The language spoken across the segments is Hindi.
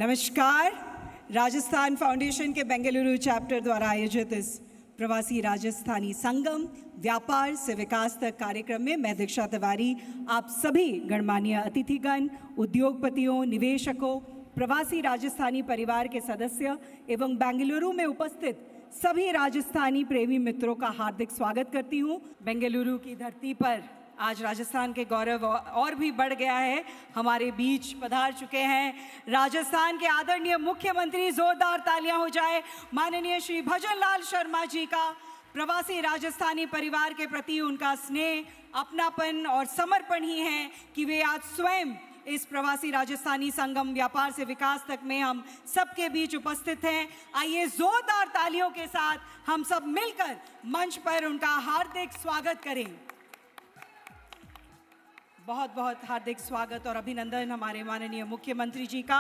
नमस्कार। राजस्थान फाउंडेशन के बेंगलुरु चैप्टर द्वारा आयोजित इस प्रवासी राजस्थानी संगम व्यापार से विकास तक कार्यक्रम में मैं दीक्षा तिवारी आप सभी गणमान्य अतिथिगण, उद्योगपतियों, निवेशकों, प्रवासी राजस्थानी परिवार के सदस्य एवं बेंगलुरु में उपस्थित सभी राजस्थानी प्रेमी मित्रों का हार्दिक स्वागत करती हूं। बेंगलुरु की धरती पर आज राजस्थान के गौरव और भी बढ़ गया है। हमारे बीच पधार चुके हैं राजस्थान के आदरणीय मुख्यमंत्री, जोरदार तालियां हो जाए माननीय श्री भजन लाल शर्मा जी का। प्रवासी राजस्थानी परिवार के प्रति उनका स्नेह, अपनापन और समर्पण ही है कि वे आज स्वयं इस प्रवासी राजस्थानी संगम व्यापार से विकास तक में हम सबके बीच उपस्थित हैं। आइए जोरदार तालियों के साथ हम सब मिलकर मंच पर उनका हार्दिक स्वागत करें। बहुत बहुत हार्दिक स्वागत और अभिनंदन हमारे माननीय मुख्यमंत्री जी का।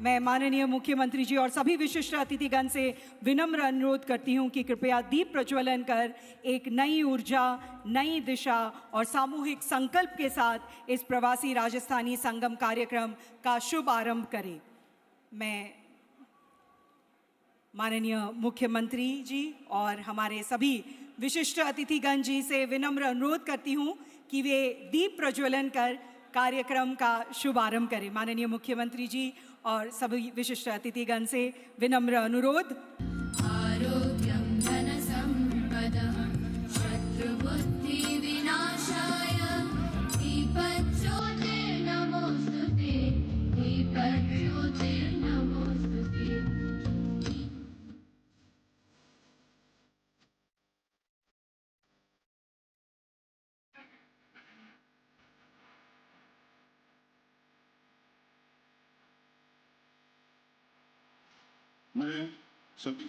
मैं माननीय मुख्यमंत्री जी और सभी विशिष्ट अतिथिगण से विनम्र अनुरोध करती हूं कि कृपया दीप प्रज्वलन कर एक नई ऊर्जा, नई दिशा और सामूहिक संकल्प के साथ इस प्रवासी राजस्थानी संगम कार्यक्रम का शुभ आरंभ करें। मैं माननीय मुख्यमंत्री जी और हमारे सभी विशिष्ट अतिथिगण जी से विनम्र अनुरोध करती हूं कि वे दीप प्रज्वलन कर कार्यक्रम का शुभारंभ करें। माननीय मुख्यमंत्री जी और सभी विशिष्ट अतिथिगण से विनम्र अनुरोध। आरोग्यं धन संपदः शत्रुबुद्धि विनाशाय दीपज्योते नमोस्तुते दीपज्योते नमोस्तुते। मैं सभी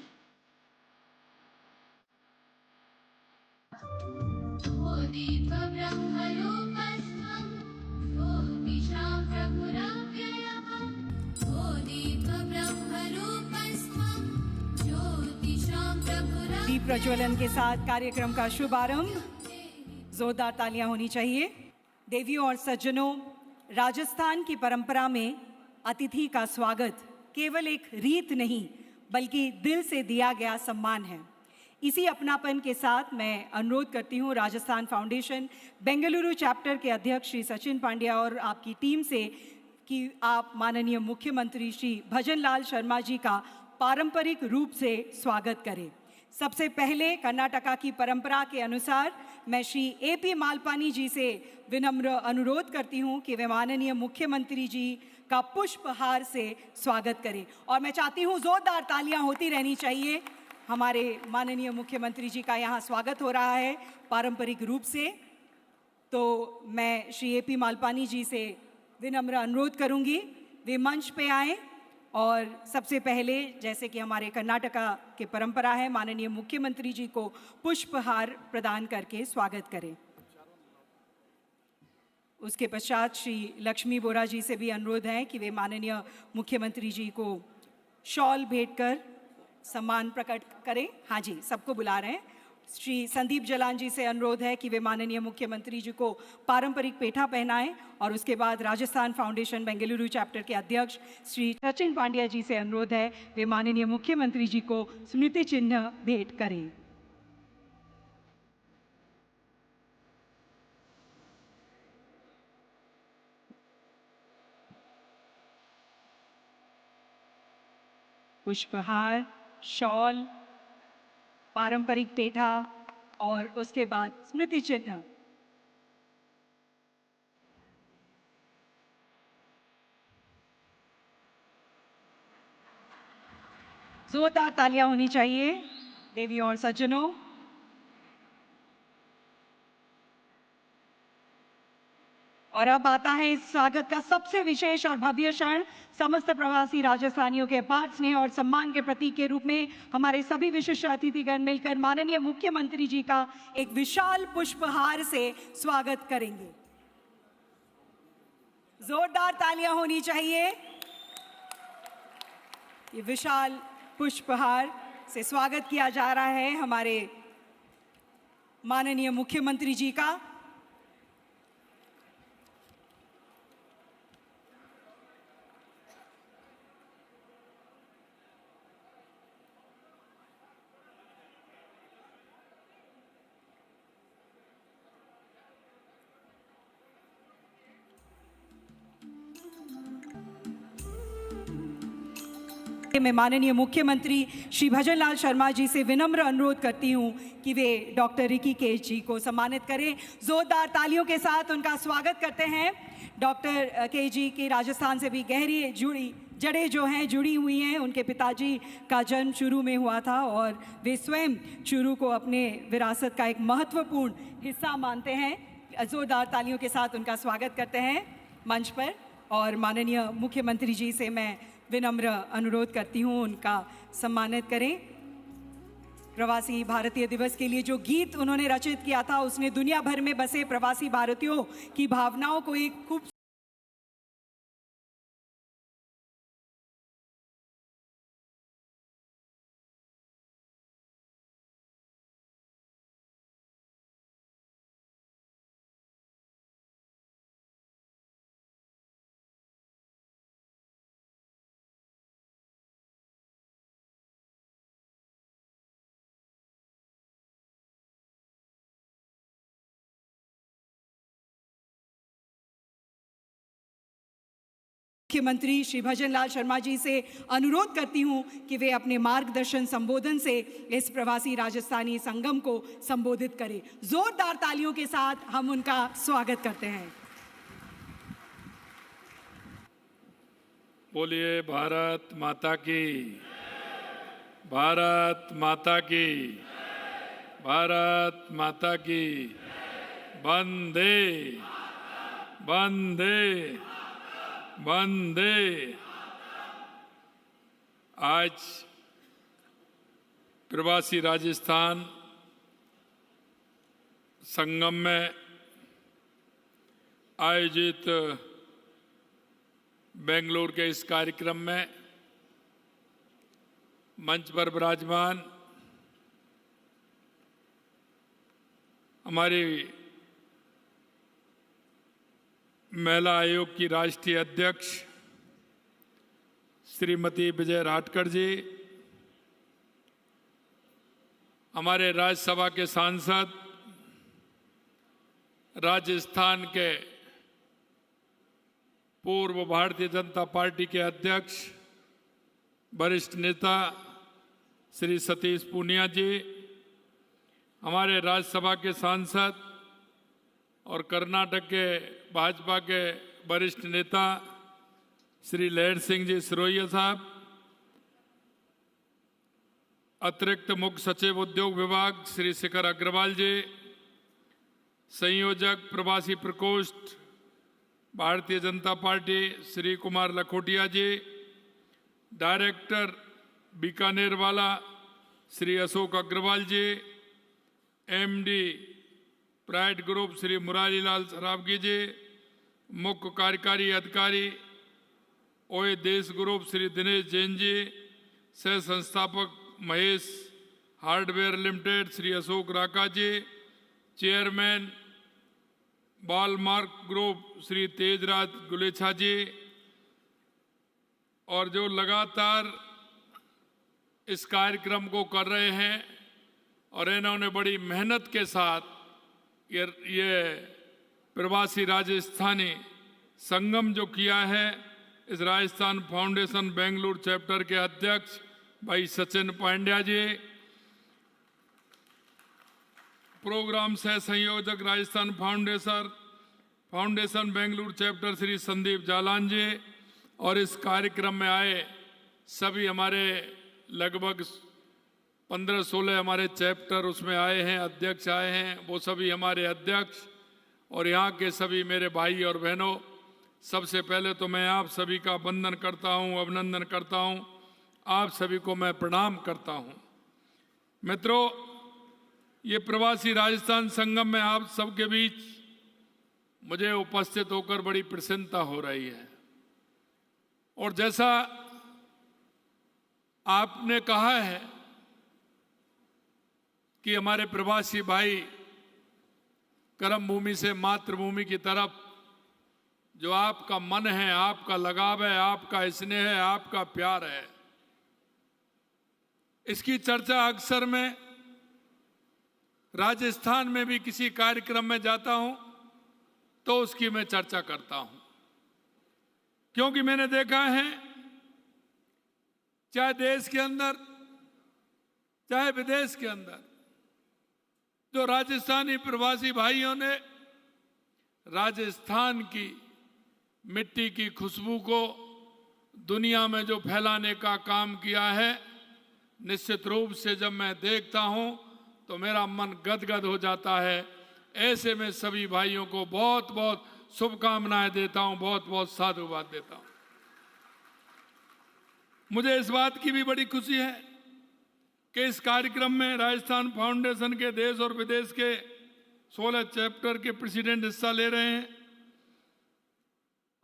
ओ दीप ब्रह्मरूपस्त्वं ज्योतिषां प्रभुरव्ययः ओ दीप ब्रह्मरूपस्त्वं ज्योतिषां प्रभुरव्ययः। दीप प्रज्वलन के साथ कार्यक्रम का शुभारंभ। जोरदार तालियां होनी चाहिए। देवियों और सज्जनों, राजस्थान की परंपरा में अतिथि का स्वागत केवल एक रीत नहीं बल्कि दिल से दिया गया सम्मान है। इसी अपनापन के साथ मैं अनुरोध करती हूँ राजस्थान फाउंडेशन बेंगलुरु चैप्टर के अध्यक्ष श्री सचिन पांड्या और आपकी टीम से कि आप माननीय मुख्यमंत्री श्री भजन लाल शर्मा जी का पारंपरिक रूप से स्वागत करें। सबसे पहले कर्नाटका की परंपरा के अनुसार मैं श्री AP मालपानी जी से विनम्र अनुरोध करती हूँ कि वे माननीय मुख्यमंत्री जी का पुष्पहार से स्वागत करें और मैं चाहती हूँ जोरदार तालियां होती रहनी चाहिए। हमारे माननीय मुख्यमंत्री जी का यहाँ स्वागत हो रहा है पारंपरिक रूप से। तो मैं श्री AP मालपानी जी से विनम्र अनुरोध करूँगी वे मंच पे आएँ और सबसे पहले जैसे कि हमारे कर्नाटका के परंपरा है माननीय मुख्यमंत्री जी को पुष्पहार प्रदान करके स्वागत करें। उसके पश्चात श्री लक्ष्मी बोरा जी से भी अनुरोध है कि वे माननीय मुख्यमंत्री जी को शॉल भेंट कर सम्मान प्रकट करें। हाँ जी, सबको बुला रहे हैं। श्री संदीप जलान जी से अनुरोध है कि वे माननीय मुख्यमंत्री जी को पारंपरिक पेठा पहनाएं और उसके बाद राजस्थान फाउंडेशन बेंगलुरु चैप्टर के अध्यक्ष श्री सचिन पांड्या जी से अनुरोध है वे माननीय मुख्यमंत्री जी को स्मृति चिन्ह भेंट करें। पुष्पहार, शॉल, पारंपरिक पेठा और उसके बाद स्मृति चिन्ह। जोरदार तालियां होनी चाहिए देवियों और सज्जनों। और अब आता है इस स्वागत का सबसे विशेष और भव्य क्षण। समस्त प्रवासी राजस्थानियों के अपार स्नेह और सम्मान के प्रतीक के रूप में हमारे सभी विशिष्ट अतिथिगण मिलकर माननीय मुख्यमंत्री जी का एक विशाल पुष्पहार से स्वागत करेंगे। जोरदार तालियां होनी चाहिए। ये विशाल पुष्पहार से स्वागत किया जा रहा है हमारे माननीय मुख्यमंत्री जी का। करके मैं माननीय मुख्यमंत्री श्री भजनलाल शर्मा जी से विनम्र अनुरोध करती हूं कि वे डॉक्टर ऋषिकेश जी को सम्मानित करें। जोरदार तालियों के साथ उनका स्वागत करते हैं। डॉक्टर के जी की राजस्थान से भी गहरी जड़ें जो हैं जुड़ी हुई हैं। उनके पिताजी का जन्म चूरू में हुआ था और वे स्वयं चूरू को अपने विरासत का एक महत्वपूर्ण हिस्सा मानते हैं। जोरदार तालियों के साथ उनका स्वागत करते हैं मंच पर। और माननीय मुख्यमंत्री जी से मैं विनम्र अनुरोध करती हूँ उनका सम्मानित करें। प्रवासी भारतीय दिवस के लिए जो गीत उन्होंने रचित किया था उसने दुनिया भर में बसे प्रवासी भारतीयों की भावनाओं को एक खूब मुख्यमंत्री श्री भजनलाल शर्मा जी से अनुरोध करती हूं कि वे अपने मार्गदर्शन संबोधन से इस प्रवासी राजस्थानी संगम को संबोधित करें। जोरदार तालियों के साथ हम उनका स्वागत करते हैं। बोलिए भारत माता की, भारत माता की, भारत माता की। वंदे वंदे वंदे। आज प्रवासी राजस्थान संगम में आयोजित बेंगलुरु के इस कार्यक्रम में मंच पर विराजमान हमारी महिला आयोग की राष्ट्रीय अध्यक्ष श्रीमती विजय राठकर जी, हमारे राज्यसभा के सांसद, राजस्थान के पूर्व भारतीय जनता पार्टी के अध्यक्ष वरिष्ठ नेता श्री सतीश पूनिया जी, हमारे राज्यसभा के सांसद और कर्नाटक के भाजपा के वरिष्ठ नेता श्री लहर सिंह जी सिरोहिया साहब, अतिरिक्त मुख्य सचिव उद्योग विभाग श्री शिखर अग्रवाल जी, संयोजक प्रवासी प्रकोष्ठ Bharatiya Janata Party Shri Kumar Lakhotia ji, director Bikanervala Shri Ashok Agarwal ji, MD Pride Group Shri Murari Lal Saraogi ji, मुख्य कार्यकारी अधिकारी ओए देश ग्रुप श्री दिनेश जैन जी, सह संस्थापक Mahesh Hardware Limited Shri Ashok Raka ji, chairman Ballmark Group Shri Tejraj Gulecha ji, और जो लगातार इस कार्यक्रम को कर रहे हैं और इन्होंने बड़ी मेहनत के साथ ये प्रवासी राजस्थानी संगम जो किया है, इस राजस्थान फाउंडेशन बेंगलुरु चैप्टर के अध्यक्ष भाई सचिन पांड्या जी, प्रोग्राम सह संयोजक राजस्थान फाउंडेशन बेंगलुरु चैप्टर श्री संदीप जालान जी, और इस कार्यक्रम में आए सभी हमारे लगभग 15-16 हमारे चैप्टर उसमें आए हैं, अध्यक्ष आए हैं, वो सभी हमारे अध्यक्ष और यहाँ के सभी मेरे भाई और बहनों, सबसे पहले तो मैं आप सभी का वंदन करता हूँ, अभिनंदन करता हूँ, आप सभी को मैं प्रणाम करता हूँ। मित्रों, ये प्रवासी राजस्थान संगम में आप सबके बीच मुझे उपस्थित होकर बड़ी प्रसन्नता हो रही है। और जैसा आपने कहा है कि हमारे प्रवासी भाई कर्म भूमि से मातृभूमि की तरफ जो आपका मन है, आपका लगाव है, आपका स्नेह है, आपका प्यार है, इसकी चर्चा अक्सर मैं राजस्थान में भी किसी कार्यक्रम में जाता हूं तो उसकी मैं चर्चा करता हूं, क्योंकि मैंने देखा है चाहे देश के अंदर चाहे विदेश के अंदर, जो राजस्थानी प्रवासी भाइयों ने राजस्थान की मिट्टी की खुशबू को दुनिया में जो फैलाने का काम किया है, निश्चित रूप से जब मैं देखता हूं तो मेरा मन गदगद हो जाता है। ऐसे में सभी भाइयों को बहुत बहुत शुभकामनाएं देता हूं, बहुत बहुत साधुवाद देता हूं। मुझे इस बात की भी बड़ी खुशी है कि इस कार्यक्रम में राजस्थान फाउंडेशन के देश और विदेश के 16 चैप्टर के प्रेसिडेंट हिस्सा ले रहे हैं।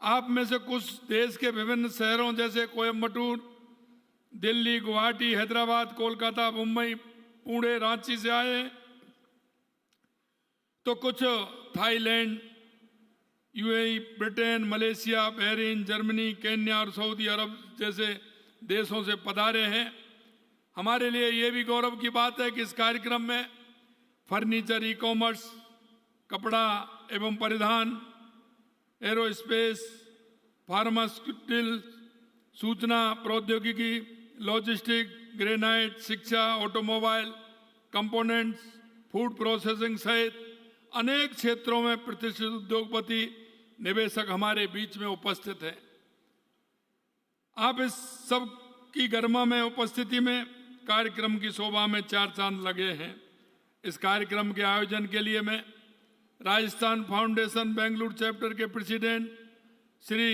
आप में से कुछ देश के विभिन्न शहरों जैसे कोयम्बटूर, दिल्ली, गुवाहाटी, हैदराबाद, कोलकाता, मुंबई, पुणे, रांची से आए हैं, तो कुछ Thailand, UAE, Britain, Malaysia, Bahrain, Germany, Kenya और सऊदी अरब जैसे देशों से पधारे हैं। हमारे लिए ये भी गौरव की बात है कि इस कार्यक्रम में फर्नीचर, ई कॉमर्स, कपड़ा एवं परिधान, एरोस्पेस, फार्मास्यूटिकल, सूचना प्रौद्योगिकी, लॉजिस्टिक, ग्रेनाइट, शिक्षा, ऑटोमोबाइल, कंपोनेंट्स, फूड प्रोसेसिंग सहित अनेक क्षेत्रों में प्रतिष्ठित उद्योगपति, निवेशक हमारे बीच में उपस्थित हैं। आप इस सब की गरिमा में उपस्थिति में कार्यक्रम की शोभा में चार चांद लगे हैं। इस कार्यक्रम के आयोजन के लिए मैं राजस्थान फाउंडेशन बेंगलुरु चैप्टर के प्रेसिडेंट श्री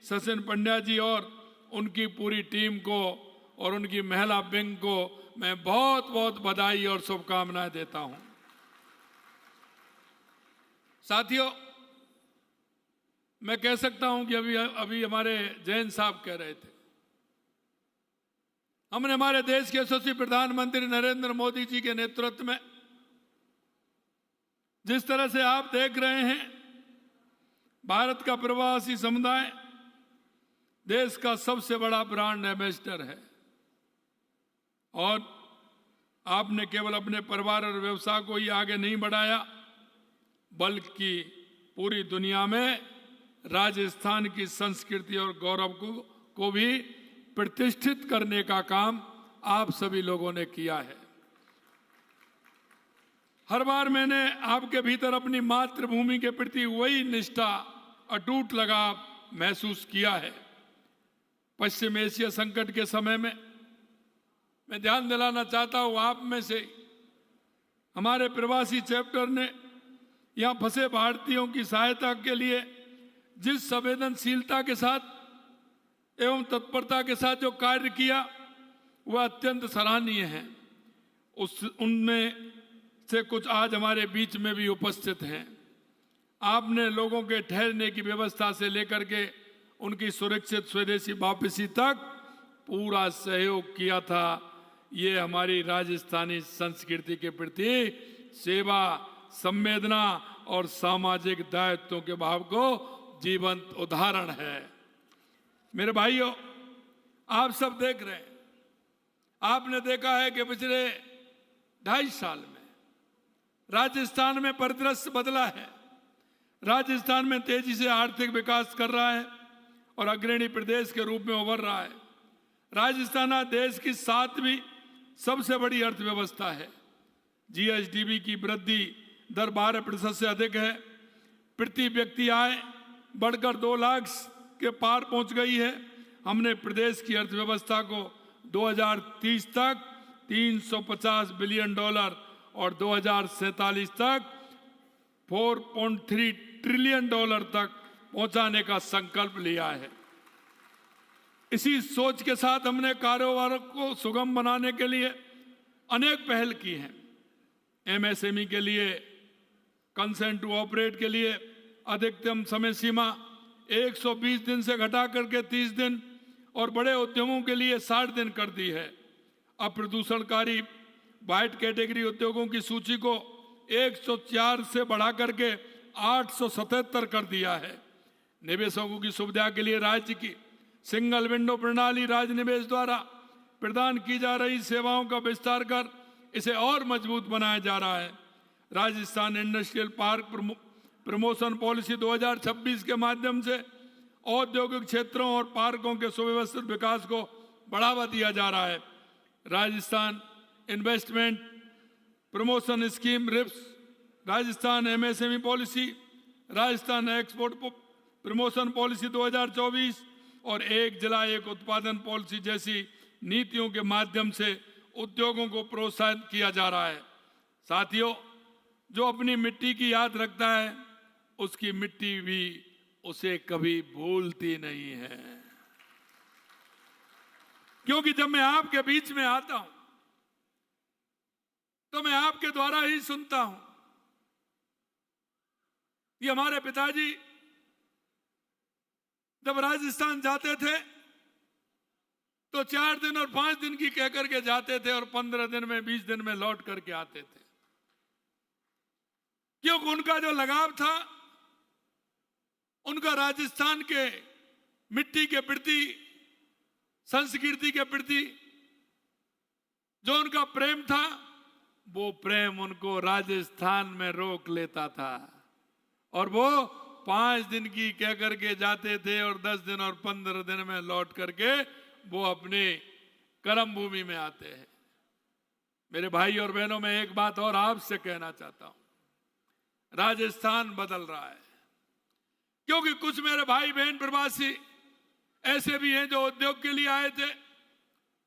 सचिन पंड्या जी और उनकी पूरी टीम को और उनकी महिला विंग को मैं बहुत बहुत बधाई और शुभकामनाएं देता हूं। साथियों, मैं कह सकता हूं कि अभी हमारे जैन साहब कह रहे थे, हमने हमारे देश के यशस्वी प्रधानमंत्री नरेंद्र मोदी जी के नेतृत्व में जिस तरह से आप देख रहे हैं, भारत का प्रवासी समुदाय देश का सबसे बड़ा ब्रांड एम्बेसडर है और आपने केवल अपने परिवार और व्यवसाय को ही आगे नहीं बढ़ाया, बल्कि पूरी दुनिया में राजस्थान की संस्कृति और गौरव को भी प्रतिष्ठित करने का काम आप सभी लोगों ने किया है। हर बार मैंने आपके भीतर अपनी मातृभूमि के प्रति वही निष्ठा, अटूट लगाव महसूस किया है। पश्चिम एशिया संकट के समय में मैं ध्यान दिलाना चाहता हूं, आप में से हमारे प्रवासी चैप्टर ने यहां फंसे भारतीयों की सहायता के लिए जिस संवेदनशीलता के साथ एवं तत्परता के साथ जो कार्य किया, वह अत्यंत सराहनीय है। उनमें से कुछ आज हमारे बीच में भी उपस्थित हैं। आपने लोगों के ठहरने की व्यवस्था से लेकर के उनकी सुरक्षित स्वदेशी वापसी तक पूरा सहयोग किया था। ये हमारी राजस्थानी संस्कृति के प्रति सेवा, संवेदना और सामाजिक दायित्वों के भाव को जीवंत उदाहरण है। मेरे भाइयों, आप सब देख रहे हैं, आपने देखा है कि पिछले 2.5 साल में राजस्थान में परिदृश्य बदला है। राजस्थान में तेजी से आर्थिक विकास कर रहा है और अग्रणी प्रदेश के रूप में उभर रहा है। राजस्थान देश की 7वीं सबसे बड़ी अर्थव्यवस्था है। जीएसडीपी की वृद्धि दर 12% से अधिक है। प्रति व्यक्ति आय बढ़कर 2 लाख के पार पहुंच गई है। हमने प्रदेश की अर्थव्यवस्था को 2030 तक $350 बिलियन और 2047 तक $4.3 ट्रिलियन तक पहुंचाने का संकल्प लिया है। इसी सोच के साथ हमने कारोबार को सुगम बनाने के लिए अनेक पहल की हैं। एमएसएमई के लिए कंसेंट टू ऑपरेट के लिए अधिकतम समय सीमा 120 दिन से घटा करके 30 दिन और बड़े उद्यमों के लिए 60 दिन कर दी है। अप्रदूषणकारी वाइट कैटेगरी उद्योगों की सूची को 104 से बढ़ा करके 877 कर दिया है। निवेशकों की सुविधा के लिए राज्य की सिंगल विंडो प्रणाली राज्य निवेश द्वारा प्रदान की जा रही सेवाओं का विस्तार कर इसे और मजबूत बनाया जा रहा है। Rajasthan industrial park promotion policy 2026 के माध्यम से औद्योगिक क्षेत्रों और पार्कों के सुव्यवस्थित विकास को बढ़ावा दिया जा रहा है। Rajasthan investment promotion scheme RIPS, Rajasthan MSME policy, Rajasthan export promotion policy 2024 और एक जिला एक उत्पादन पॉलिसी जैसी नीतियों के माध्यम से उद्योगों को प्रोत्साहित किया जा रहा है। साथियों, जो अपनी मिट्टी की याद रखता है उसकी मिट्टी भी उसे कभी भूलती नहीं है। क्योंकि जब मैं आपके बीच में आता हूं तो मैं आपके द्वारा ही सुनता हूं। ये हमारे पिताजी जब राजस्थान जाते थे तो 4 दिन और 5 दिन की कहकर के जाते थे और 15 दिन में 20 दिन में लौट करके आते थे। क्योंकि उनका जो लगाव था, उनका राजस्थान के मिट्टी के प्रति, संस्कृति के प्रति जो उनका प्रेम था, वो प्रेम उनको राजस्थान में रोक लेता था और वो 5 दिन की कह करके जाते थे और 10 दिन और 15 दिन में लौट करके वो अपने कर्म भूमि में आते हैं। मेरे भाई और बहनों, मैं एक बात और आपसे कहना चाहता हूं, राजस्थान बदल रहा है। क्योंकि कुछ मेरे भाई बहन प्रवासी ऐसे भी हैं जो उद्योग के लिए आए थे,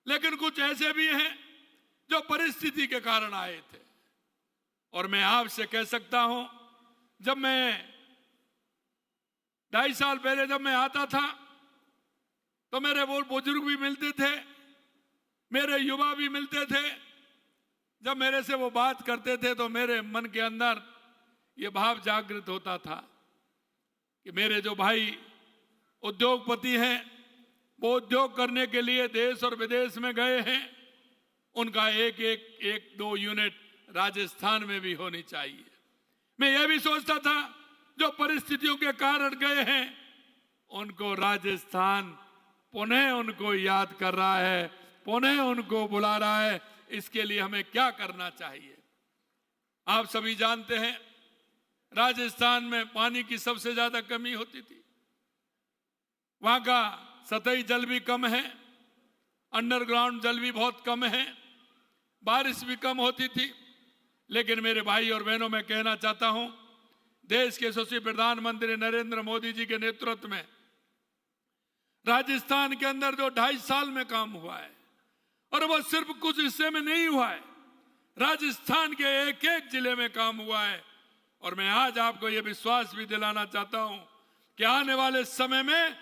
लेकिन कुछ ऐसे भी हैं जो परिस्थिति के कारण आए थे। और मैं आपसे कह सकता हूं, जब मैं 2.5 साल पहले जब मैं आता था तो मेरे वो बुजुर्ग भी मिलते थे, मेरे युवा भी मिलते थे। जब मेरे से वो बात करते थे तो मेरे मन के अंदर ये भाव जागृत होता था कि मेरे जो भाई उद्योगपति हैं, वो उद्योग करने के लिए देश और विदेश में गए हैं, उनका एक 2 यूनिट राजस्थान में भी होनी चाहिए। मैं यह भी सोचता था जो परिस्थितियों के कारण गए हैं उनको राजस्थान पुनः उनको याद कर रहा है, पुनः उनको बुला रहा है। इसके लिए हमें क्या करना चाहिए? आप सभी जानते हैं, राजस्थान में पानी की सबसे ज्यादा कमी होती थी। वहां का सतही जल भी कम है, अंडरग्राउंड जल भी बहुत कम है, बारिश भी कम होती थी। लेकिन मेरे भाई और बहनों, मैं कहना चाहता हूं, देश के यशस्वी प्रधानमंत्री नरेंद्र मोदी जी के नेतृत्व में राजस्थान के अंदर जो 2.5 साल में काम हुआ है, और वो सिर्फ कुछ हिस्से में नहीं हुआ है, राजस्थान के एक जिले में काम हुआ है। और मैं आज आपको ये विश्वास भी दिलाना चाहता हूं कि आने वाले समय में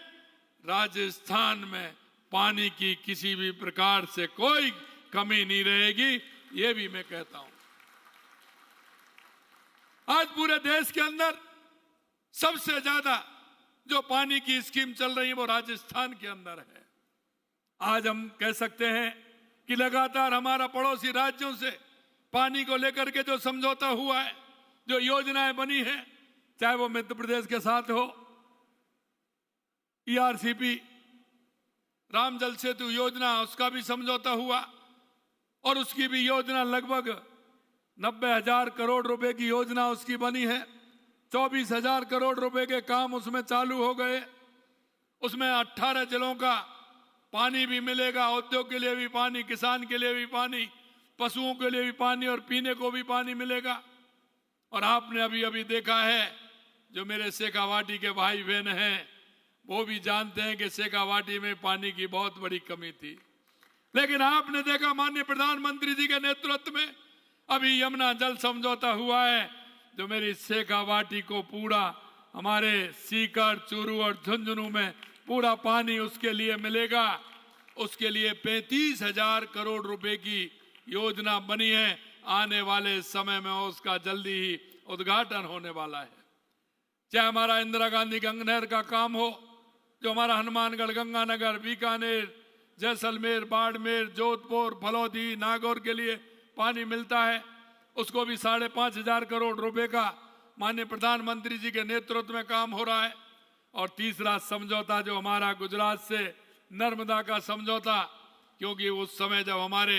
राजस्थान में पानी की किसी भी प्रकार से कोई कमी नहीं रहेगी। ये भी मैं कहता हूं। आज पूरे देश के अंदर सबसे ज्यादा जो पानी की स्कीम चल रही है वो राजस्थान के अंदर है। आज हम कह सकते हैं कि लगातार हमारा पड़ोसी राज्यों से पानी को लेकर के जो समझौता हुआ है, जो योजनाएं बनी है, चाहे वो मध्य प्रदेश के साथ हो, ERCP राम जल सेतु योजना, उसका भी समझौता हुआ और उसकी भी योजना लगभग 90,000 करोड़ रुपए की योजना उसकी बनी है। 24,000 करोड़ रुपए के काम उसमें चालू हो गए। उसमें 18 जिलों का पानी भी मिलेगा, उद्योग के लिए भी पानी, किसान के लिए भी पानी, पशुओं के लिए भी पानी और पीने को भी पानी मिलेगा। और आपने अभी अभी देखा है, जो मेरे शेखावाटी के भाई बहन हैं वो भी जानते हैं कि शेखावाटी में पानी की बहुत बड़ी कमी थी। लेकिन आपने देखा माननीय प्रधानमंत्री जी के नेतृत्व में अभी यमुना जल समझौता हुआ है, जो मेरी शेखावाटी को पूरा, हमारे सीकर, चूरू और झुंझुनू में पूरा पानी उसके लिए मिलेगा। उसके लिए 35,000 करोड़ रुपए की योजना बनी है। आने वाले समय में उसका जल्दी ही उद्घाटन होने वाला है। चाहे हमारा इंदिरा गांधी गंगा नहर का काम हो, जो हमारा हनुमानगढ़, गंगानगर, बीकानेर, जैसलमेर, बाड़मेर, जोधपुर, फलौदी, नागौर के लिए पानी मिलता है, उसको भी 5,500 करोड़ रुपए का माननीय प्रधानमंत्री जी के नेतृत्व में काम हो रहा है। और तीसरा समझौता जो हमारा गुजरात से नर्मदा का समझौता, क्योंकि उस समय जब हमारे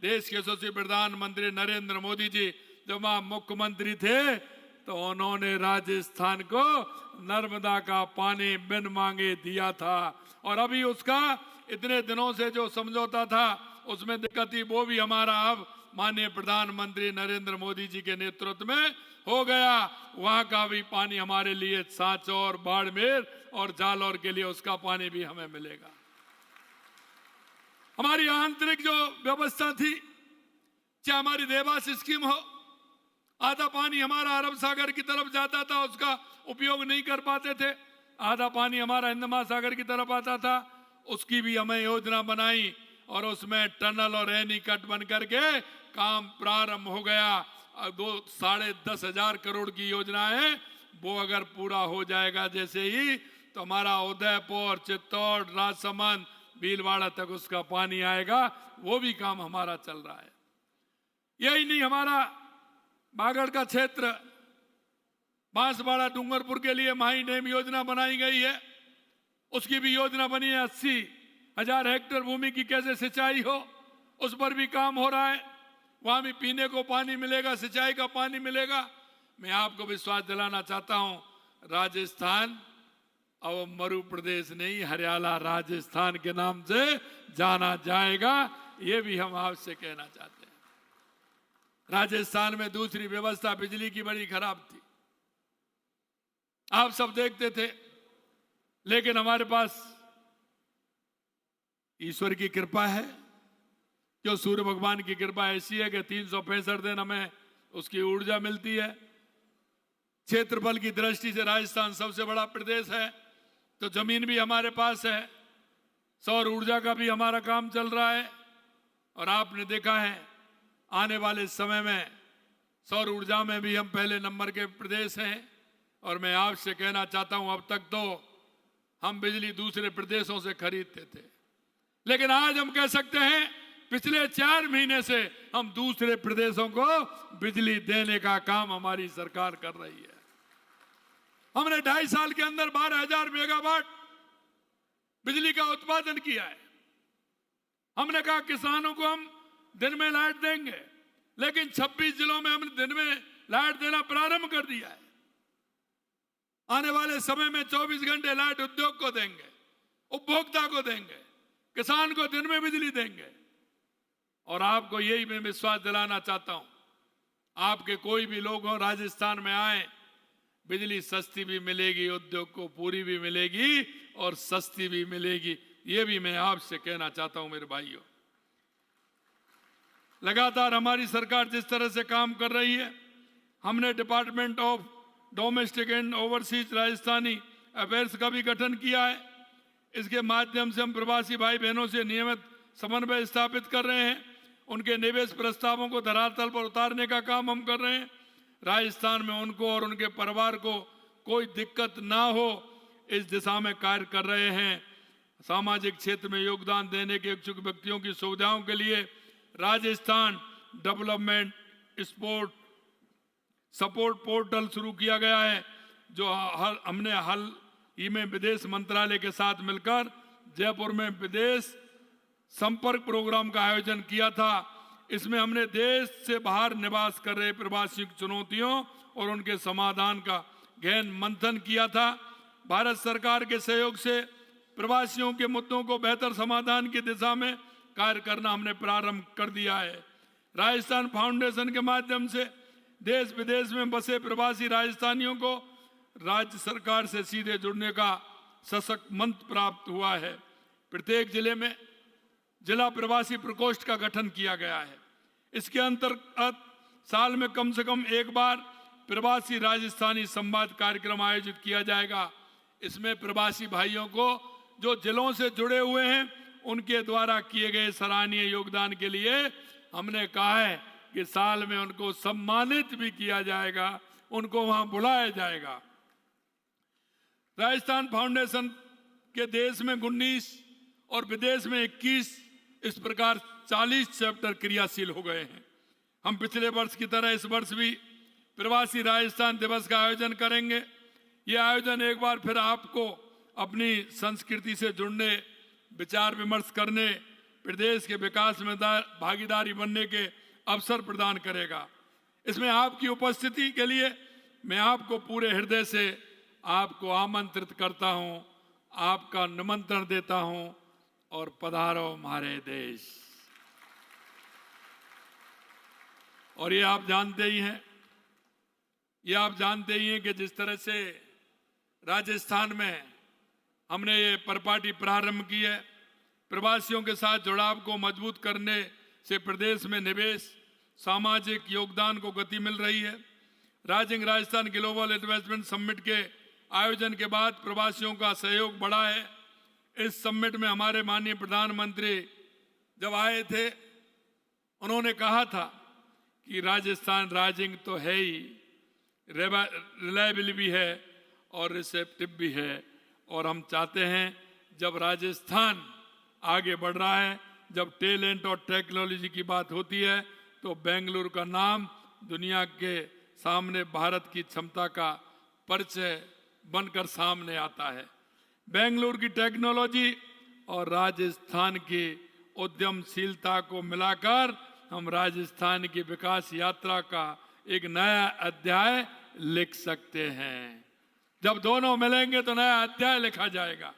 देश के यशस्वी प्रधानमंत्री नरेंद्र मोदी जी जब वहां मुख्यमंत्री थे तो उन्होंने राजस्थान को नर्मदा का पानी बिन मांगे दिया था। और अभी उसका इतने दिनों से जो समझौता था उसमें दिक्कत थी, वो भी हमारा अब माननीय प्रधानमंत्री नरेंद्र मोदी जी के नेतृत्व में हो गया। वहां का भी पानी हमारे लिए सांचौर, बाड़मेर और जालौर के लिए उसका पानी भी हमें मिलेगा। हमारी आंतरिक जो व्यवस्था थी, चाहे हमारी देवास स्कीम हो, आधा पानी हमारा अरब सागर की तरफ जाता था, उसका उपयोग नहीं कर पाते थे। आधा पानी हमारा हिंद महासागर की तरफ आता था, उसकी भी हमें योजना बनाई और उसमें टनल और एनीकट बन करके काम प्रारंभ हो गया। 10,500 करोड़ की योजना है, वो अगर पूरा हो जाएगा जैसे ही, तो हमारा उदयपुर, चित्तौड़, राजसमंद, भीलवाड़ा तक उसका पानी आएगा। वो भी काम हमारा चल रहा है। यही नहीं, हमारा बागड़ का क्षेत्र, बांसवाड़ा, डूंगरपुर के लिए माही डैम योजना बनाई गई है, उसकी भी योजना बनी है। 80,000 हेक्टेयर भूमि की कैसे सिंचाई हो, उस पर भी काम हो रहा है। वहां भी पीने को पानी मिलेगा, सिंचाई का पानी मिलेगा। मैं आपको विश्वास दिलाना चाहता हूं, राजस्थान अब मरु प्रदेश नहीं, हरियाणा राजस्थान के नाम से जाना जाएगा। ये भी हम आपसे कहना चाहते हैं। राजस्थान में दूसरी व्यवस्था बिजली की बड़ी खराब थी, आप सब देखते थे, लेकिन हमारे पास ईश्वर की कृपा है, जो सूर्य भगवान की कृपा ऐसी है कि 365 दिन हमें उसकी ऊर्जा मिलती है। क्षेत्रफल की दृष्टि से राजस्थान सबसे बड़ा प्रदेश है, तो जमीन भी हमारे पास है, सौर ऊर्जा का भी हमारा काम चल रहा है। और आपने देखा है आने वाले समय में सौर ऊर्जा में भी हम पहले नंबर के प्रदेश हैं। और मैं आपसे कहना चाहता हूं, अब तक तो हम बिजली दूसरे प्रदेशों से खरीदते थे, लेकिन आज हम कह सकते हैं पिछले 4 महीने से हम दूसरे प्रदेशों को बिजली देने का काम हमारी सरकार कर रही है। हमने 2.5 साल के अंदर 12,000 मेगावाट बिजली का उत्पादन किया है। हमने कहा किसानों को हम दिन में लाइट देंगे, लेकिन 26 जिलों में हमने दिन में लाइट देना प्रारंभ कर दिया है। आने वाले समय में 24 घंटे लाइट उद्योग को देंगे, उपभोक्ता को देंगे, किसान को दिन में बिजली देंगे। और आपको यही मैं विश्वास दिलाना चाहता हूं, आपके कोई भी लोग हो राजस्थान में आए, बिजली सस्ती भी मिलेगी, उद्योग को पूरी भी मिलेगी और सस्ती भी मिलेगी। ये भी मैं आपसे कहना चाहता हूं मेरे भाइयों। लगातार हमारी सरकार जिस तरह से काम कर रही है, हमने department of domestic and overseas Rajasthani affairs का भी गठन किया है। इसके माध्यम से हम प्रवासी भाई बहनों से नियमित समन्वय स्थापित कर रहे हैं। उनके निवेश प्रस्तावों को धरातल पर उतारने का काम हम कर रहे हैं। राजस्थान में उनको और उनके परिवार को कोई दिक्कत ना हो, इस दिशा में कार्य कर रहे हैं। सामाजिक क्षेत्र में योगदान देने के इच्छुक व्यक्तियों की सुविधाओं के लिए Rajasthan development sport support portal शुरू किया गया है, जो हमने हाल ही में विदेश मंत्रालय के साथ मिलकर जयपुर में विदेश संपर्क प्रोग्राम का आयोजन किया था। इसमें हमने देश से बाहर निवास कर रहे प्रवासियों की चुनौतियों और उनके समाधान का गहन मंथन किया था। भारत सरकार के सहयोग से प्रवासियों के मुद्दों को बेहतर समाधान की दिशा में कार्य करना हमने प्रारंभ कर दिया है। राजस्थान फाउंडेशन के माध्यम से देश विदेश में बसे प्रवासी राजस्थानियों को राज्य सरकार से सीधे जुड़ने का सशक्त मंच प्राप्त हुआ है। प्रत्येक जिले में जिला प्रवासी प्रकोष्ठ का गठन किया गया है। इसके अंतर्गत साल में कम से कम एक बार प्रवासी राजस्थानी संवाद कार्यक्रम आयोजित किया जाएगा। इसमें प्रवासी भाइयों को जो जिलों से जुड़े हुए हैं उनके द्वारा किए गए सराहनीय योगदान के लिए हमने कहा है कि साल में उनको सम्मानित भी किया जाएगा, उनको वहां बुलाया जाएगा। राजस्थान फाउंडेशन के देश में 19 और विदेश में 21 इस प्रकार 40 चैप्टर क्रियाशील हो गए हैं। हम पिछले वर्ष की तरह इस वर्ष भी प्रवासी राजस्थान दिवस का आयोजन करेंगे। यह आयोजन एक बार फिर आपको अपनी संस्कृति से जुड़ने, विचार विमर्श करने, प्रदेश के विकास में भागीदारी बनने के अवसर प्रदान करेगा। इसमें आपकी उपस्थिति के लिए मैं आपको पूरे हृदय से आपको आमंत्रित करता हूं, आपका निमंत्रण देता हूं और पधारो हमारे देश। और ये आप जानते ही हैं, कि जिस तरह से राजस्थान में हमने ये परपाटी प्रारंभ की है, प्रवासियों के साथ जुड़ाव को मजबूत करने से प्रदेश में निवेश, सामाजिक योगदान को गति मिल रही है। Rising Rajasthan global investment summit के आयोजन के बाद प्रवासियों का सहयोग बढ़ा है। इस समिट में हमारे माननीय प्रधानमंत्री जब आए थे, उन्होंने कहा था कि राजस्थान राइजिंग तो है ही, रिलायबल भी है और रिसेप्टिव भी है। और हम चाहते हैं जब राजस्थान आगे बढ़ रहा है, जब टैलेंट और टेक्नोलॉजी की बात होती है, तो बेंगलुरु का नाम दुनिया के सामने भारत की क्षमता का परिचय बनकर सामने आता है। बेंगलुरु की टेक्नोलॉजी और राजस्थान की उद्यमशीलता को मिलाकर हम राजस्थान की विकास यात्रा का एक नया अध्याय लिख सकते हैं। जब दोनों मिलेंगे तो नया अध्याय लिखा जाएगा।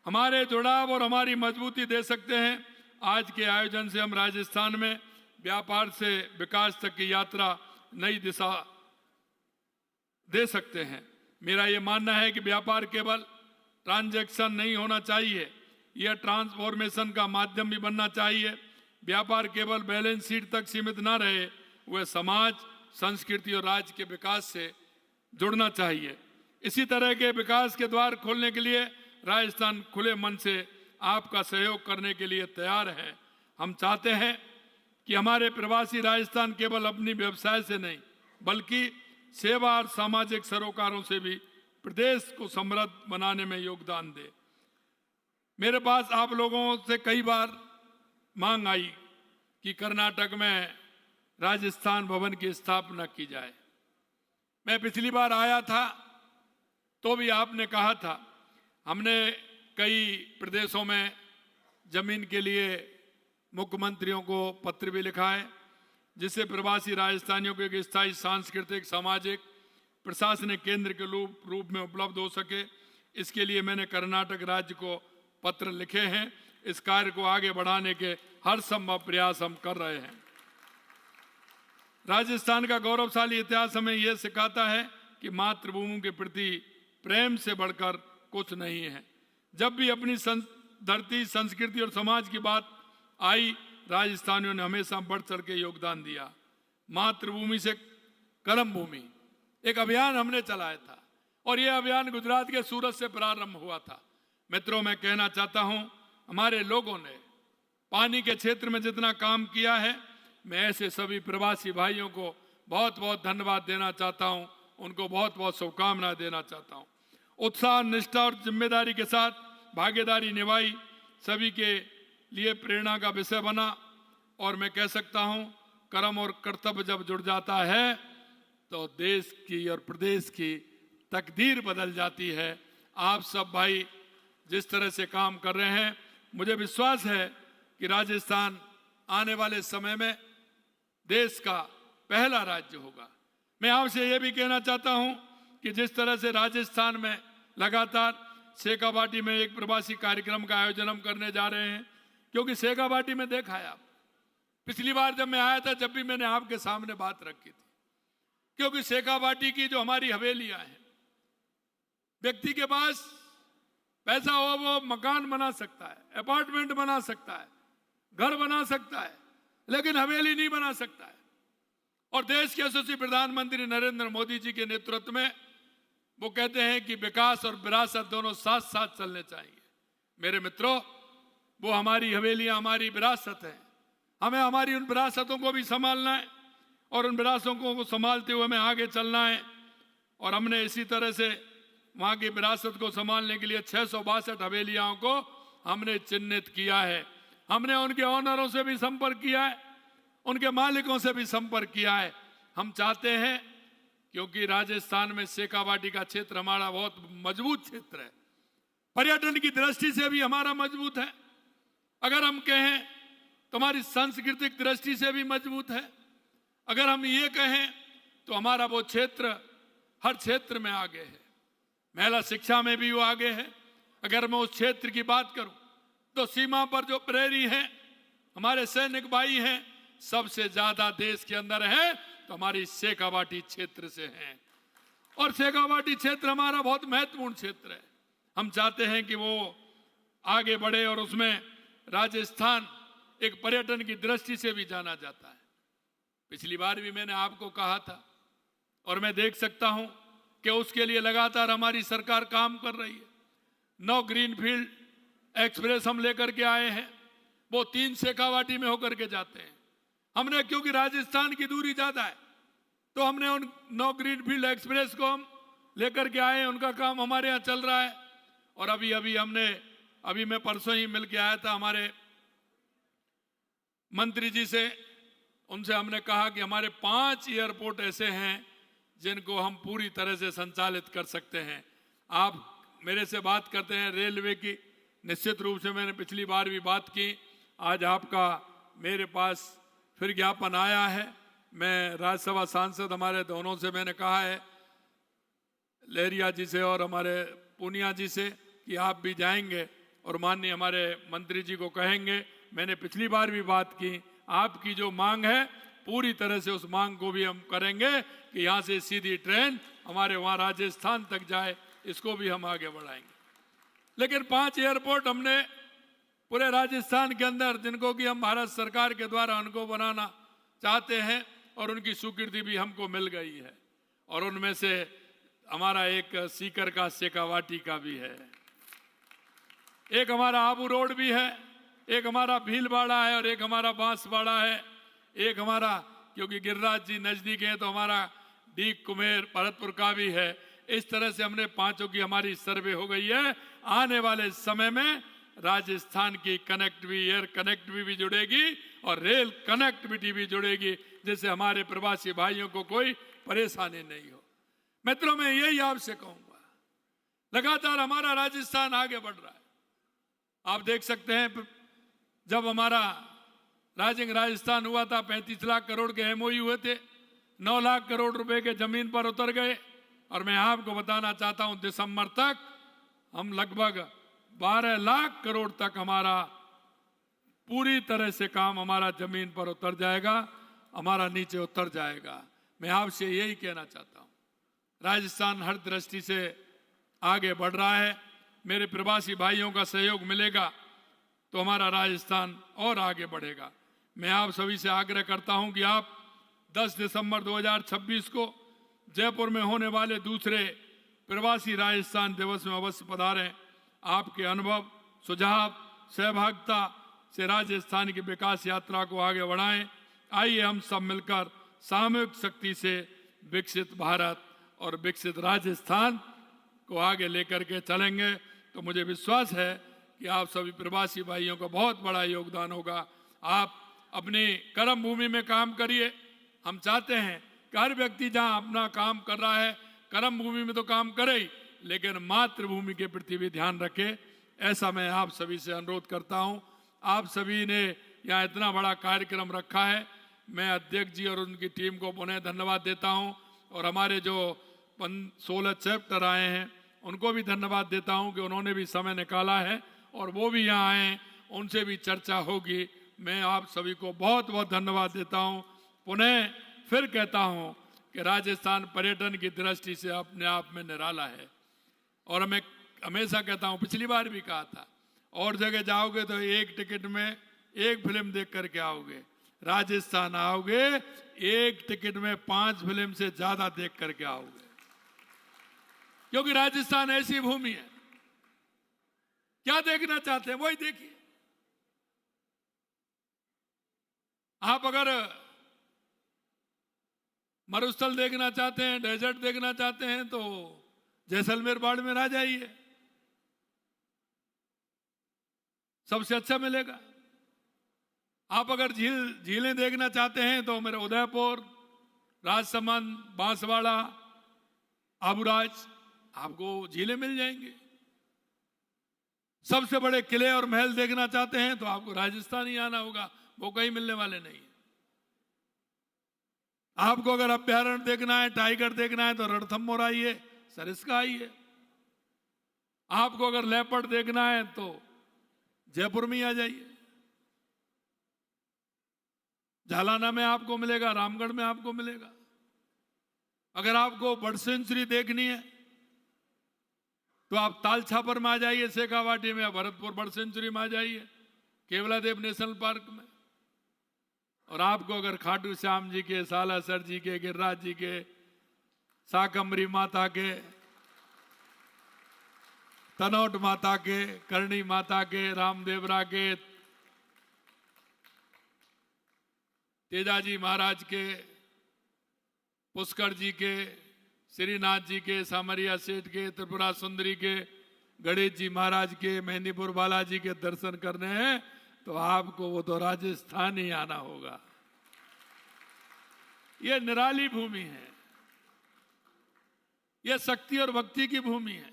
हमारे जुड़ाव और हमारी मजबूती दे सकते हैं। आज के आयोजन से हम राजस्थान में व्यापार से विकास तक की यात्रा नई दिशा दे सकते हैं। मेरा ये मानना है कि व्यापार केवल ट्रांजैक्शन नहीं होना चाहिए, यह ट्रांसफॉर्मेशन का माध्यम भी बनना चाहिए। व्यापार केवल बैलेंस शीट तक सीमित ना रहे, वह समाज, संस्कृति और राज्य के विकास से जुड़ना चाहिए। इसी तरह के विकास के द्वार खोलने के लिए राजस्थान खुले मन से आपका सहयोग करने के लिए तैयार है। हम चाहते हैं कि हमारे प्रवासी राजस्थान केवल अपनी व्यवसाय से नहीं, बल्कि सेवा और सामाजिक सरोकारों से भी प्रदेश को समृद्ध बनाने में योगदान दे। मेरे पास आप लोगों से कई बार मांग आई कि कर्नाटक में राजस्थान भवन की स्थापना की जाए। मैं पिछली बार आया था तो भी आपने कहा था। हमने कई प्रदेशों में जमीन के लिए मुख्यमंत्रियों को पत्र भी लिखा है, जिससे प्रवासी राजस्थानियों को एक स्थायी सांस्कृतिक, सामाजिक, प्रशासनिक केंद्र के रूप में उपलब्ध हो सके। इसके लिए मैंने कर्नाटक राज्य को पत्र लिखे हैं। इस कार्य को आगे बढ़ाने के हर संभव प्रयास हम कर रहे हैं। राजस्थान का गौरवशाली इतिहास हमें यह सिखाता है कि मातृभूमि के प्रति प्रेम से बढ़कर कुछ नहीं है। जब भी अपनी धरती, संस्कृति और समाज की बात आई, राजस्थानियों ने हमेशा बढ़ चढ़ के योगदान दिया। मातृभूमि से कर्म भूमि एक अभियान हमने चलाया था और यह अभियान गुजरात के सूरत से प्रारंभ हुआ था। मित्रों, मैं कहना चाहता हूं, हमारे लोगों ने पानी के क्षेत्र में जितना काम किया है, मैं ऐसे सभी प्रवासी भाइयों को बहुत बहुत धन्यवाद देना चाहता हूं, उनको बहुत बहुत शुभकामनाएं देना चाहता हूं। उत्साह, निष्ठा और जिम्मेदारी के साथ भागीदारी निभाई सभी के लिए प्रेरणा का विषय बना। और मैं कह सकता हूं, कर्म और कर्तव्य जब जुड़ जाता है तो देश की और प्रदेश की तकदीर बदल जाती है। आप सब भाई जिस तरह से काम कर रहे हैं, मुझे विश्वास है कि राजस्थान आने वाले समय में देश का पहला राज्य होगा। मैं आपसे यह भी कहना चाहता हूं कि जिस तरह से राजस्थान में लगातार शेखावाटी में एक प्रवासी कार्यक्रम का आयोजन हम करने जा रहे हैं, क्योंकि शेखावाटी में देखा है आप, पिछली बार जब मैं आया था, जब भी मैंने आपके सामने बात रखी थी, क्योंकि शेखावाटी की जो हमारी हवेलियां हैं, व्यक्ति के पास पैसा हो वो मकान बना सकता है, अपार्टमेंट बना सकता है, घर बना सकता है, लेकिन हवेली नहीं बना सकता है। और देश के यशस्वी प्रधानमंत्री नरेंद्र मोदी जी के नेतृत्व में वो कहते हैं कि विकास और विरासत दोनों साथ साथ चलने चाहिए। मेरे मित्रों, वो हमारी हवेलियां हमारी विरासत है। हमें हमारी उन विरासतों को भी संभालना है और उन विरासतों को संभालते हुए हमें आगे चलना है। और हमने इसी तरह से वहां की विरासत को संभालने के लिए 662 हवेलियां को हमने चिन्हित किया है। हमने उनके ऑनरों से भी संपर्क किया है, उनके मालिकों से भी संपर्क किया है। हम चाहते हैं, क्योंकि राजस्थान में शेखावाटी का क्षेत्र हमारा बहुत मजबूत क्षेत्र है, पर्यटन की दृष्टि से भी हमारा मजबूत है। अगर हम कहें तो हमारी सांस्कृतिक दृष्टि से भी मजबूत है। अगर हम ये कहें तो हमारा वो क्षेत्र हर क्षेत्र में आगे है। महिला शिक्षा में भी वो आगे है। अगर मैं उस क्षेत्र की बात करूं तो सीमा पर जो प्रहरी हैं, हमारे सैनिक भाई हैं, सबसे ज्यादा देश के अंदर है तो हमारी शेखावाटी क्षेत्र से हैं। और शेखावाटी क्षेत्र हमारा बहुत महत्वपूर्ण क्षेत्र है। हम चाहते हैं कि वो आगे बढ़े और उसमें राजस्थान एक पर्यटन की दृष्टि से भी जाना जाता है। पिछली बार भी मैंने आपको कहा था और मैं देख सकता हूं कि उसके लिए लगातार हमारी सरकार काम कर रही है। 9 ग्रीनफील्ड एक्सप्रेस हम लेकर के आए हैं, वो 3 शेखावाटी में होकर के जाते हैं। हमने, क्योंकि राजस्थान की दूरी ज्यादा है, तो हमने उन 9 ग्रीनफील्ड एक्सप्रेस को हम लेकर के आए। उनका काम हमारे यहाँ चल रहा है। और अभी मैं परसों ही मिल के आया था हमारे मंत्री जी से। उनसे हमने कहा कि हमारे 5 एयरपोर्ट ऐसे हैं जिनको हम पूरी तरह से संचालित कर सकते हैं। आप मेरे से बात करते हैं रेलवे की, निश्चित रूप से मैंने पिछली बार भी बात की। आज आपका मेरे पास फिर ज्ञापन आया है। मैं राज्यसभा सांसद हमारे दोनों से मैंने कहा है, लहरिया जी से और हमारे पूनिया जी से, कि आप भी जाएंगे और माननीय हमारे मंत्री जी को कहेंगे। मैंने पिछली बार भी बात की, आपकी जो मांग है पूरी तरह से उस मांग को भी हम करेंगे कि यहाँ से सीधी ट्रेन हमारे वहाँ राजस्थान तक जाए, इसको भी हम आगे बढ़ाएंगे। लेकिन 5 एयरपोर्ट हमने पूरे राजस्थान के अंदर, जिनको कि हम भारत सरकार के द्वारा उनको बनाना चाहते हैं और उनकी स्वीकृति भी हमको मिल गई है। और उनमें से हमारा एक सीकर का शेखावाटी का भी है, एक हमारा आबू रोड भी है, एक हमारा भीलवाड़ा है और एक हमारा बांसवाड़ा है, एक हमारा, क्योंकि गिरिराज जी नजदीक है, तो हमारा डीक कुमेर भरतपुर का भी है। इस तरह से हमने 5 की हमारी सर्वे हो गई है। आने वाले समय में राजस्थान की कनेक्टिविटी, एयर कनेक्टिविटी भी जुड़ेगी और रेल कनेक्टिविटी भी जुड़ेगी, जिससे हमारे प्रवासी भाइयों को कोई परेशानी नहीं हो। मित्रों, मैं यही आपसे कहूंगा, लगातार हमारा राजस्थान आगे बढ़ रहा है। आप देख सकते हैं, जब हमारा राइजिंग राजस्थान हुआ था, 35 लाख करोड़ के एमओयू हुए थे, 9 लाख करोड़ रुपए के जमीन पर उतर गए। और मैं आपको बताना चाहता हूं, दिसंबर तक हम लगभग 12 लाख करोड़ तक हमारा पूरी तरह से काम हमारा जमीन पर उतर जाएगा, हमारा नीचे उतर जाएगा। मैं आपसे यही कहना चाहता हूं, राजस्थान हर दृष्टि से आगे बढ़ रहा है। मेरे प्रवासी भाइयों का सहयोग मिलेगा तो हमारा राजस्थान और आगे बढ़ेगा। मैं आप सभी से आग्रह करता हूं कि आप 10 दिसंबर 2026 को जयपुर में होने वाले दूसरे प्रवासी राजस्थान दिवस में अवश्य पधारें। आपके अनुभव, सुझाव, सहभागिता से राजस्थान की विकास यात्रा को आगे बढ़ाएं। आइए हम सब मिलकर सामूहिक शक्ति से विकसित भारत और विकसित राजस्थान को आगे लेकर के चलेंगे। तो मुझे विश्वास है कि आप सभी प्रवासी भाइयों का बहुत बड़ा योगदान होगा। आप अपनी कर्म भूमि में काम करिए। हम चाहते हैं कि हर व्यक्ति जहां अपना काम कर रहा है, कर्म भूमि में तो काम करे ही, लेकिन मातृभूमि के प्रति भी ध्यान रखे। ऐसा मैं आप सभी से अनुरोध करता हूं। आप सभी ने यहाँ इतना बड़ा कार्यक्रम रखा है, मैं अध्यक्ष जी और उनकी टीम को पुनः धन्यवाद देता हूं। और हमारे जो 16 चैप्टर आए हैं उनको भी धन्यवाद देता हूं कि उन्होंने भी समय निकाला है और वो भी यहाँ आए, उनसे भी चर्चा होगी। मैं आप सभी को बहुत बहुत धन्यवाद देता हूं। पुनः फिर कहता हूं कि राजस्थान पर्यटन की दृष्टि से अपने आप में निराला है। और मैं हमेशा कहता हूं, पिछली बार भी कहा था, और जगह जाओगे तो एक टिकट में एक फिल्म देख करके आओगे, राजस्थान आओगे एक टिकट में 5 फिल्म से ज्यादा देख करके आओगे, क्योंकि राजस्थान ऐसी भूमि है। क्या देखना चाहते हैं वही देखिए। आप अगर मरुस्थल देखना चाहते हैं, डेजर्ट देखना चाहते हैं, तो जैसलमेर बाड़मेर आ जाइए, सबसे अच्छा मिलेगा। आप अगर झीलें देखना चाहते हैं तो मेरे उदयपुर, राजसमंद, बांसवाड़ा, आबूराज, आपको झीलें मिल जाएंगे। सबसे बड़े किले और महल देखना चाहते हैं तो आपको राजस्थान ही आना होगा, वो कहीं मिलने वाले नहीं। आपको अगर अभ्यारण्य देखना है, टाइगर देखना है तो रणथंभौर आइए, सरिस्का आइए। आपको अगर लेपर्ड देखना है तो जयपुर में आ जाइए। जालाना में आपको मिलेगा, रामगढ़ में आपको मिलेगा। अगर आपको बर्ड सेंचुरी देखनी है तो आप तालछापर में आ जाइए, शेखावाटी में, या भरतपुर बर्ड सेंचुरी में आ जाइए, केवलादेव नेशनल पार्क में। और आपको अगर खाटू श्याम जी के, सालासर जी के, गिरिराज जी के, शाकंभरी माता के, तनौट माता के, करणी माता के, रामदेवरा के, तेजाजी महाराज के, पुष्कर जी के, श्रीनाथ जी के, सामरिया सेठ के, त्रिपुरा सुंदरी के, गणेश जी महाराज के, मेहंदीपुर बालाजी के दर्शन करने हैं तो आपको वो तो राजस्थान ही आना होगा। ये निराली भूमि है, ये शक्ति और भक्ति की भूमि है।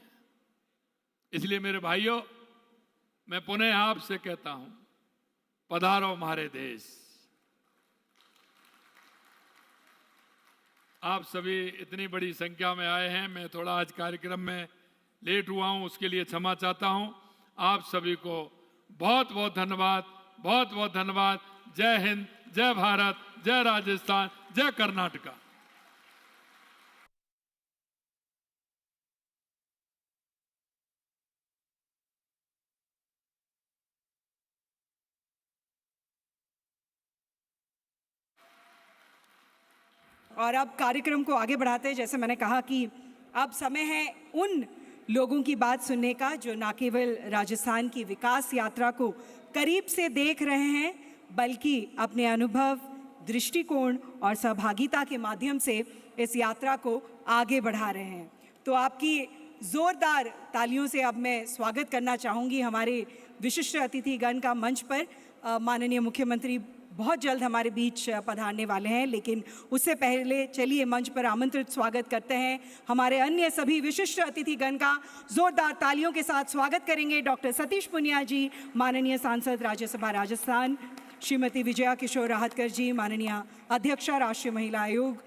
इसलिए मेरे भाइयों, मैं पुनः आपसे कहता हूं, पधारो हमारे देश। आप सभी इतनी बड़ी संख्या में आए हैं। मैं थोड़ा आज कार्यक्रम में लेट हुआ हूं, उसके लिए क्षमा चाहता हूं। आप सभी को बहुत बहुत धन्यवाद, बहुत बहुत धन्यवाद। जय हिंद, जय भारत, जय राजस्थान, जय कर्नाटका। और अब कार्यक्रम को आगे बढ़ाते हैं। जैसे मैंने कहा कि अब समय है उन लोगों की बात सुनने का जो न केवल राजस्थान की विकास यात्रा को करीब से देख रहे हैं, बल्कि अपने अनुभव, दृष्टिकोण और सहभागिता के माध्यम से इस यात्रा को आगे बढ़ा रहे हैं। तो आपकी जोरदार तालियों से अब मैं स्वागत करना चाहूँगी हमारे विशिष्ट अतिथिगण का मंच पर। माननीय मुख्यमंत्री बहुत जल्द हमारे बीच पधारने वाले हैं, लेकिन उससे पहले चलिए मंच पर आमंत्रित स्वागत करते हैं हमारे अन्य सभी विशिष्ट अतिथिगण का। जोरदार तालियों के साथ स्वागत करेंगे डॉक्टर सतीश पुनिया जी, माननीय सांसद राज्यसभा राजस्थान, श्रीमती विजया किशोर राहतकर जी, माननीय अध्यक्षा राष्ट्रीय महिला आयोग,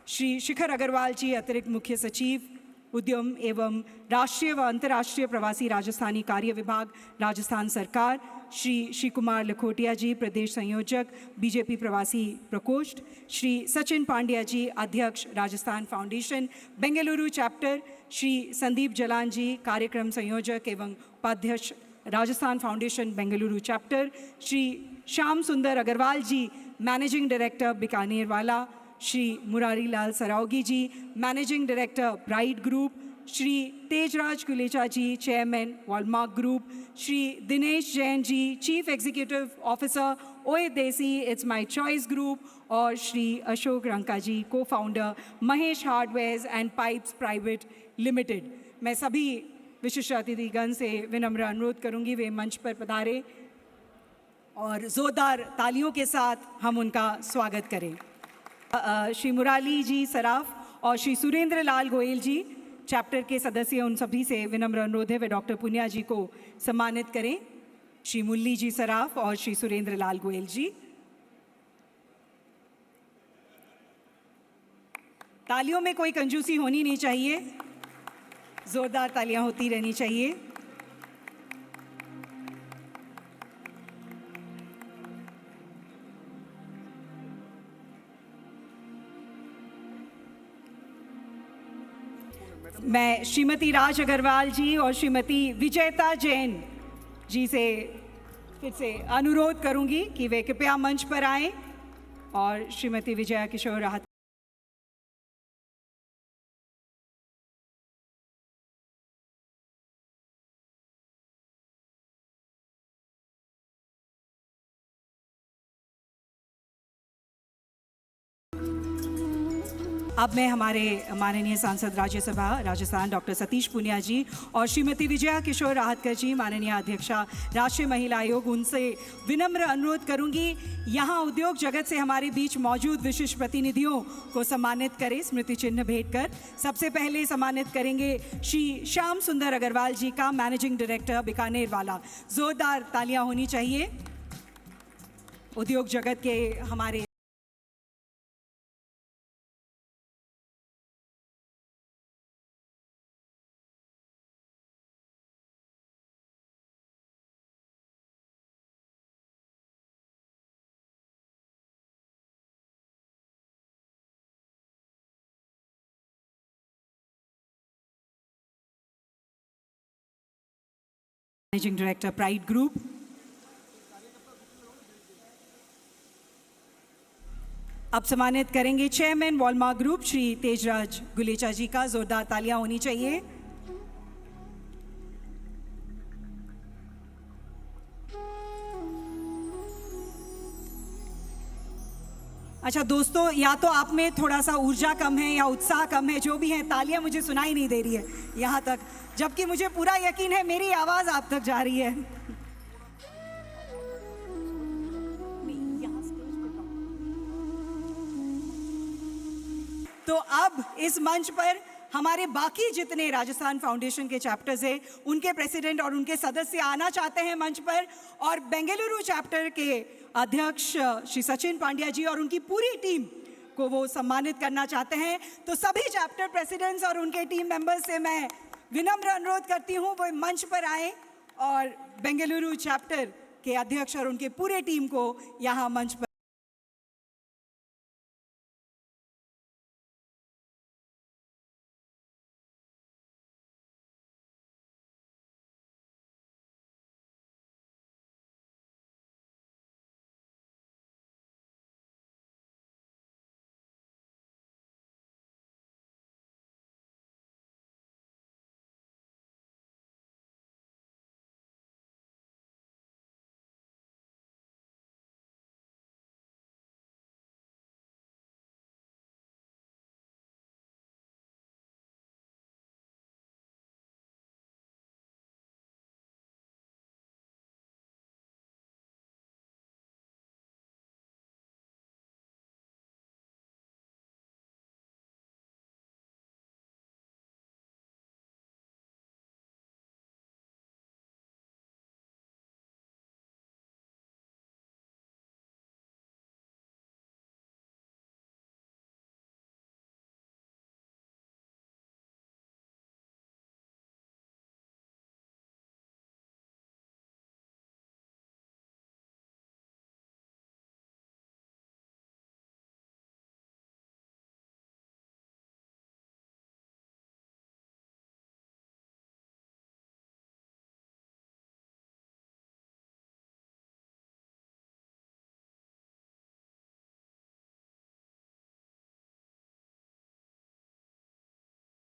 श्री शिखर अग्रवाल जी, अतिरिक्त मुख्य सचिव उद्यम एवं राष्ट्रीय व अंतर्राष्ट्रीय प्रवासी राजस्थानी कार्य विभाग, राजस्थान सरकार, श्री कुमार लखोटिया जी, प्रदेश संयोजक बीजेपी प्रवासी प्रकोष्ठ, श्री सचिन पांड्या जी, अध्यक्ष राजस्थान फाउंडेशन बेंगलुरु चैप्टर, श्री संदीप जलान जी, कार्यक्रम संयोजक एवं उपाध्यक्ष Rajasthan Foundation Bengaluru chapter, Shri Shyam Sundar Agarwal ji, managing director Bikanervala, Shri Murari Lal Saraogi ji, managing director Bright Group, Shri Tejraj Kulecha ji, chairman Wallmark Group, Shri Dinesh Jain ji, chief executive officer ओए देसी इट्स माय चॉइस ग्रुप, और श्री अशोक रंका जी, को founder Mahesh hardwares and pipes private limited. मैं सभी विशिष्ट अतिथिगण से विनम्र अनुरोध करूंगी वे मंच पर पधारे और जोरदार तालियों के साथ हम उनका स्वागत करें। श्री मुराली जी सराफ और श्री सुरेंद्र लाल गोयल जी, चैप्टर के सदस्य, उन सभी से विनम्र अनुरोध है वे डॉक्टर पुनिया जी को सम्मानित करें। श्री मुरली जी सराफ और श्री सुरेंद्र लाल गोयल जी, तालियों में कोई कंजूसी होनी नहीं चाहिए, जोरदार तालियां होती रहनी चाहिए। मैं श्रीमती राज अग्रवाल जी और श्रीमती विजयता जैन जी से फिर से अनुरोध करूंगी कि वे कृपया मंच पर आएं और श्रीमती विजया किशोर राहत अब मैं हमारे माननीय सांसद राज्यसभा राजस्थान डॉक्टर सतीश पुनिया जी और श्रीमती विजया किशोर राहतकर जी, माननीय अध्यक्षा राष्ट्रीय महिला आयोग, उनसे विनम्र अनुरोध करूंगी यहाँ उद्योग जगत से हमारे बीच मौजूद विशिष्ट प्रतिनिधियों को सम्मानित करें स्मृति चिन्ह भेंट कर। सबसे पहले सम्मानित करेंगे श्री श्याम सुंदर अग्रवाल जी का, मैनेजिंग डायरेक्टर बीकानेर वाला। जोरदार तालियां होनी चाहिए उद्योग जगत के हमारे मैनेजिंग डायरेक्टर प्राइड ग्रुप। अब सम्मानित करेंगे chairman Walmart Group Shri Tejraj Gulecha ji का। जोरदार तालियां होनी चाहिए। अच्छा दोस्तों, या तो आप में थोड़ा सा ऊर्जा कम है या उत्साह कम है, जो भी है, तालियां मुझे सुनाई नहीं दे रही है यहाँ तक, जबकि मुझे पूरा यकीन है मेरी आवाज आप तक जा रही है। तो अब इस मंच पर हमारे बाकी जितने राजस्थान फाउंडेशन के चैप्टर्स हैं, उनके प्रेसिडेंट और उनके सदस्य आना चाहते हैं मंच पर, और बेंगलुरु चैप्टर के अध्यक्ष श्री सचिन पांड्या जी और उनकी पूरी टीम को वो सम्मानित करना चाहते हैं। तो सभी चैप्टर प्रेसिडेंट्स और उनके टीम मेंबर्स से मैं विनम्र अनुरोध करती हूँ वो मंच पर आए और बेंगलुरु चैप्टर के अध्यक्ष और उनके पूरे टीम को यहाँ मंच पर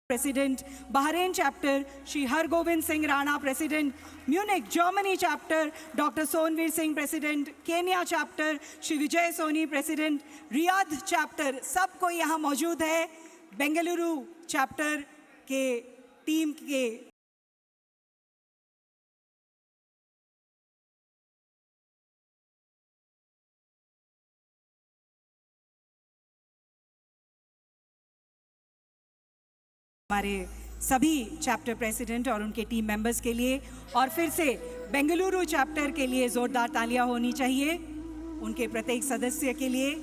president Bahrain chapter Shri Hargovind Singh Rana, president Munich Germany chapter doctor Sonveer Singh, president Kenya chapter Shri Vijay Soni, president Riyadh chapter, सब कोई यहाँ मौजूद है। बेंगलुरु चैप्टर के टीम के हमारे सभी चैप्टर प्रेसिडेंट और उनके टीम मेंबर्स के लिए, और फिर से बेंगलुरु चैप्टर के लिए जोरदार तालियां होनी चाहिए उनके प्रत्येक सदस्य के लिए।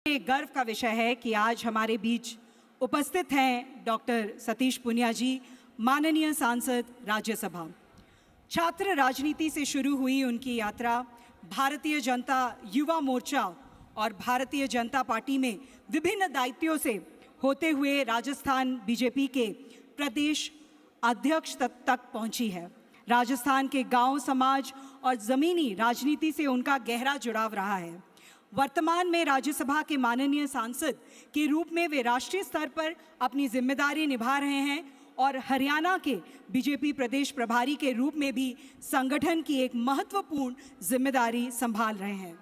गर्व का विषय है कि आज हमारे बीच उपस्थित हैं डॉक्टर सतीश पुनिया जी, माननीय सांसद राज्यसभा। छात्र राजनीति से शुरू हुई उनकी यात्रा भारतीय जनता युवा मोर्चा और भारतीय जनता पार्टी में विभिन्न दायित्वों से होते हुए राजस्थान बीजेपी के प्रदेश अध्यक्ष तक पहुंची है। राजस्थान के गांव, समाज और ज़मीनी राजनीति से उनका गहरा जुड़ाव रहा है। वर्तमान में राज्यसभा के माननीय सांसद के रूप में वे राष्ट्रीय स्तर पर अपनी जिम्मेदारी निभा रहे हैं और हरियाणा के बीजेपी प्रदेश प्रभारी के रूप में भी संगठन की एक महत्वपूर्ण जिम्मेदारी संभाल रहे हैं।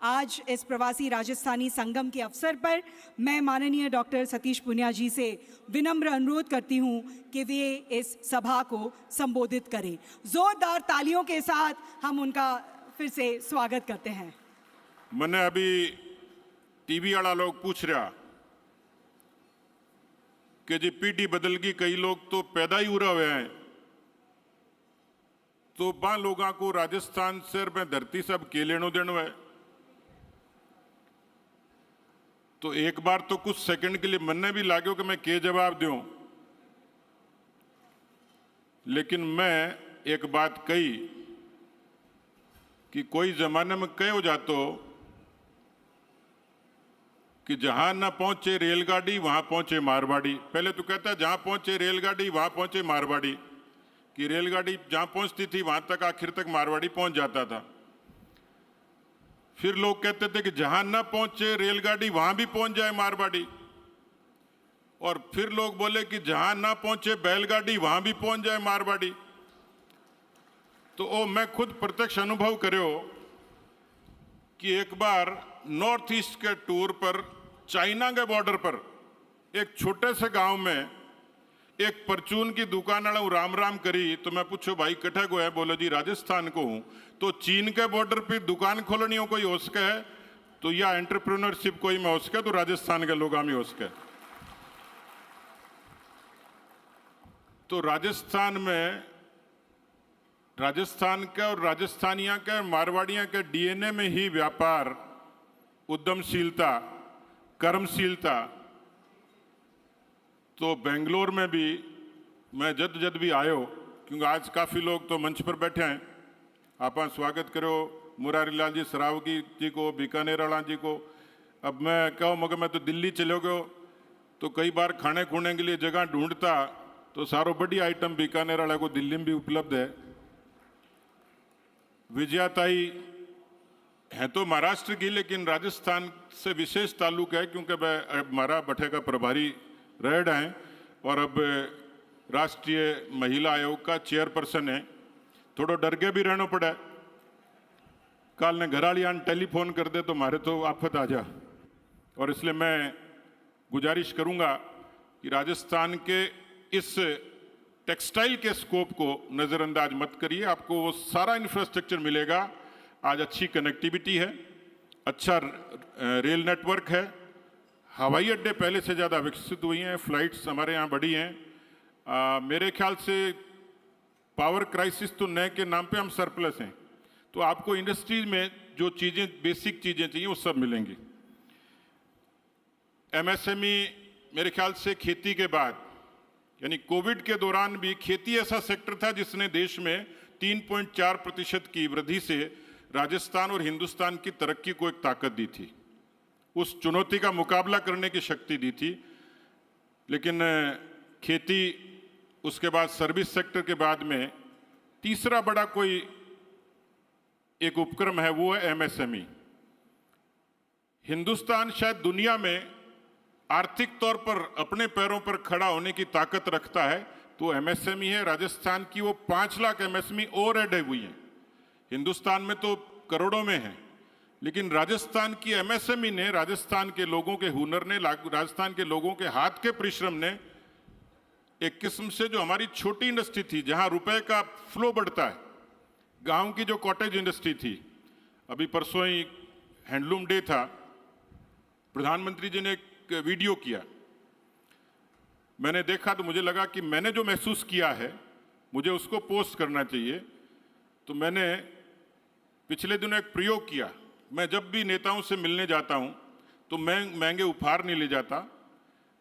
आज इस प्रवासी राजस्थानी संगम के अवसर पर मैं माननीय डॉक्टर सतीश पुनिया जी से विनम्र अनुरोध करती हूं कि वे इस सभा को संबोधित करें। जोरदार तालियों के साथ हम उनका फिर से स्वागत करते हैं। मैंने अभी टीवी वाला लोग पूछ रहा कि जी पीढ़ी बदल गई, कई लोग तो पैदा ही उड़ा हुए हैं, तो बा लोगों को राजस्थान शहर में धरती सब के लेनो देनो है। तो एक बार तो कुछ सेकंड के लिए मन में भी लागो कि मैं के जवाब दूं, लेकिन मैं एक बात कही कि कोई जमाने में कह हो जातो कि जहां ना पहुंचे रेलगाड़ी वहां पहुंचे मारवाड़ी। पहले तो कहता है जहां पहुंचे रेलगाड़ी वहां पहुंचे मारवाड़ी, कि रेलगाड़ी जहां पहुंचती थी वहां तक आखिर तक मारवाड़ी पहुंच जाता था। फिर लोग कहते थे कि जहां ना पहुंचे रेलगाड़ी वहां भी पहुंच जाए मारवाड़ी, और फिर लोग बोले कि जहां ना पहुंचे बैलगाड़ी वहां भी पहुंच जाए मारवाड़ी। तो ओ मैं खुद प्रत्यक्ष अनुभव करो कि एक बार नॉर्थ ईस्ट के टूर पर चाइना के बॉर्डर पर एक छोटे से गांव में एक परचून की दुकान वाला राम राम करी, तो मैं पूछो भाई कठे को है? बोलो जी राजस्थान को हूं। तो चीन के बॉर्डर पे दुकान खोलनी हो कोई हो सके है तो या एंटरप्रेन्योरशिप कोई में हो सके तो राजस्थान के लोग हो सके। तो राजस्थान में राजस्थान के और राजस्थानियों के मारवाड़ियों के डीएनए में ही व्यापार, उद्यमशीलता, कर्मशीलता। तो बेंगलोर में भी मैं जद भी आयो, क्योंकि आज काफ़ी लोग तो मंच पर बैठे हैं, आप स्वागत करो मुरारी लाल जी सरावगी जी को, बीकानेर वाला जी को। अब मैं कहूँ मगर मैं तो दिल्ली चलो गयो, तो कई बार खाने खूने के लिए जगह ढूंढता तो सारो बड़ी आइटम बीकानेर वाला को दिल्ली में भी उपलब्ध है। विजयाताई है तो महाराष्ट्र की, लेकिन राजस्थान से विशेष ताल्लुक है क्योंकि वह हमारा बठे का प्रभारी रह रहे हैं और अब राष्ट्रीय महिला आयोग का चेयरपर्सन है। थोड़ा डर के भी रहना पड़ा। काल ने घरालियान टेलीफोन कर दे तो मारे तो आफत आ जा, और इसलिए मैं गुजारिश करूंगा कि राजस्थान के इस टेक्सटाइल के स्कोप को नज़रअंदाज मत करिए। आपको वो सारा इंफ्रास्ट्रक्चर मिलेगा। आज अच्छी कनेक्टिविटी है, अच्छा रेल नेटवर्क है, हवाई अड्डे पहले से ज़्यादा विकसित हुई हैं, फ्लाइट्स हमारे यहाँ बढ़ी हैं। मेरे ख्याल से पावर क्राइसिस तो नए के नाम पे हम सरप्लस हैं, तो आपको इंडस्ट्री में जो चीज़ें, बेसिक चीज़ें चाहिए वो सब मिलेंगी। एमएसएमई मेरे ख्याल से खेती के बाद, यानी कोविड के दौरान भी खेती ऐसा सेक्टर था जिसने देश में 3.4% की वृद्धि से राजस्थान और हिंदुस्तान की तरक्की को एक ताकत दी थी, उस चुनौती का मुकाबला करने की शक्ति दी थी। लेकिन खेती, उसके बाद सर्विस सेक्टर के बाद में तीसरा बड़ा कोई एक उपक्रम है, वो है एमएसएमई। हिंदुस्तान शायद दुनिया में आर्थिक तौर पर अपने पैरों पर खड़ा होने की ताकत रखता है तो एमएसएमई है। राजस्थान की वो 5 लाख एमएसएमई और ऐड हुई है। हिंदुस्तान में तो करोड़ों में है, लेकिन राजस्थान की एमएसएमई ने, राजस्थान के लोगों के हुनर ने, राजस्थान के लोगों के हाथ के परिश्रम ने एक किस्म से जो हमारी छोटी इंडस्ट्री थी, जहां रुपए का फ्लो बढ़ता है, गांव की जो कॉटेज इंडस्ट्री थी, अभी परसों ही हैंडलूम डे था, प्रधानमंत्री जी ने एक वीडियो किया, मैंने देखा तो मुझे लगा कि मैंने जो महसूस किया है मुझे उसको पोस्ट करना चाहिए। तो मैंने पिछले दिनों एक प्रयोग किया। मैं जब भी नेताओं से मिलने जाता हूं तो मैं महंगे उपहार नहीं ले जाता,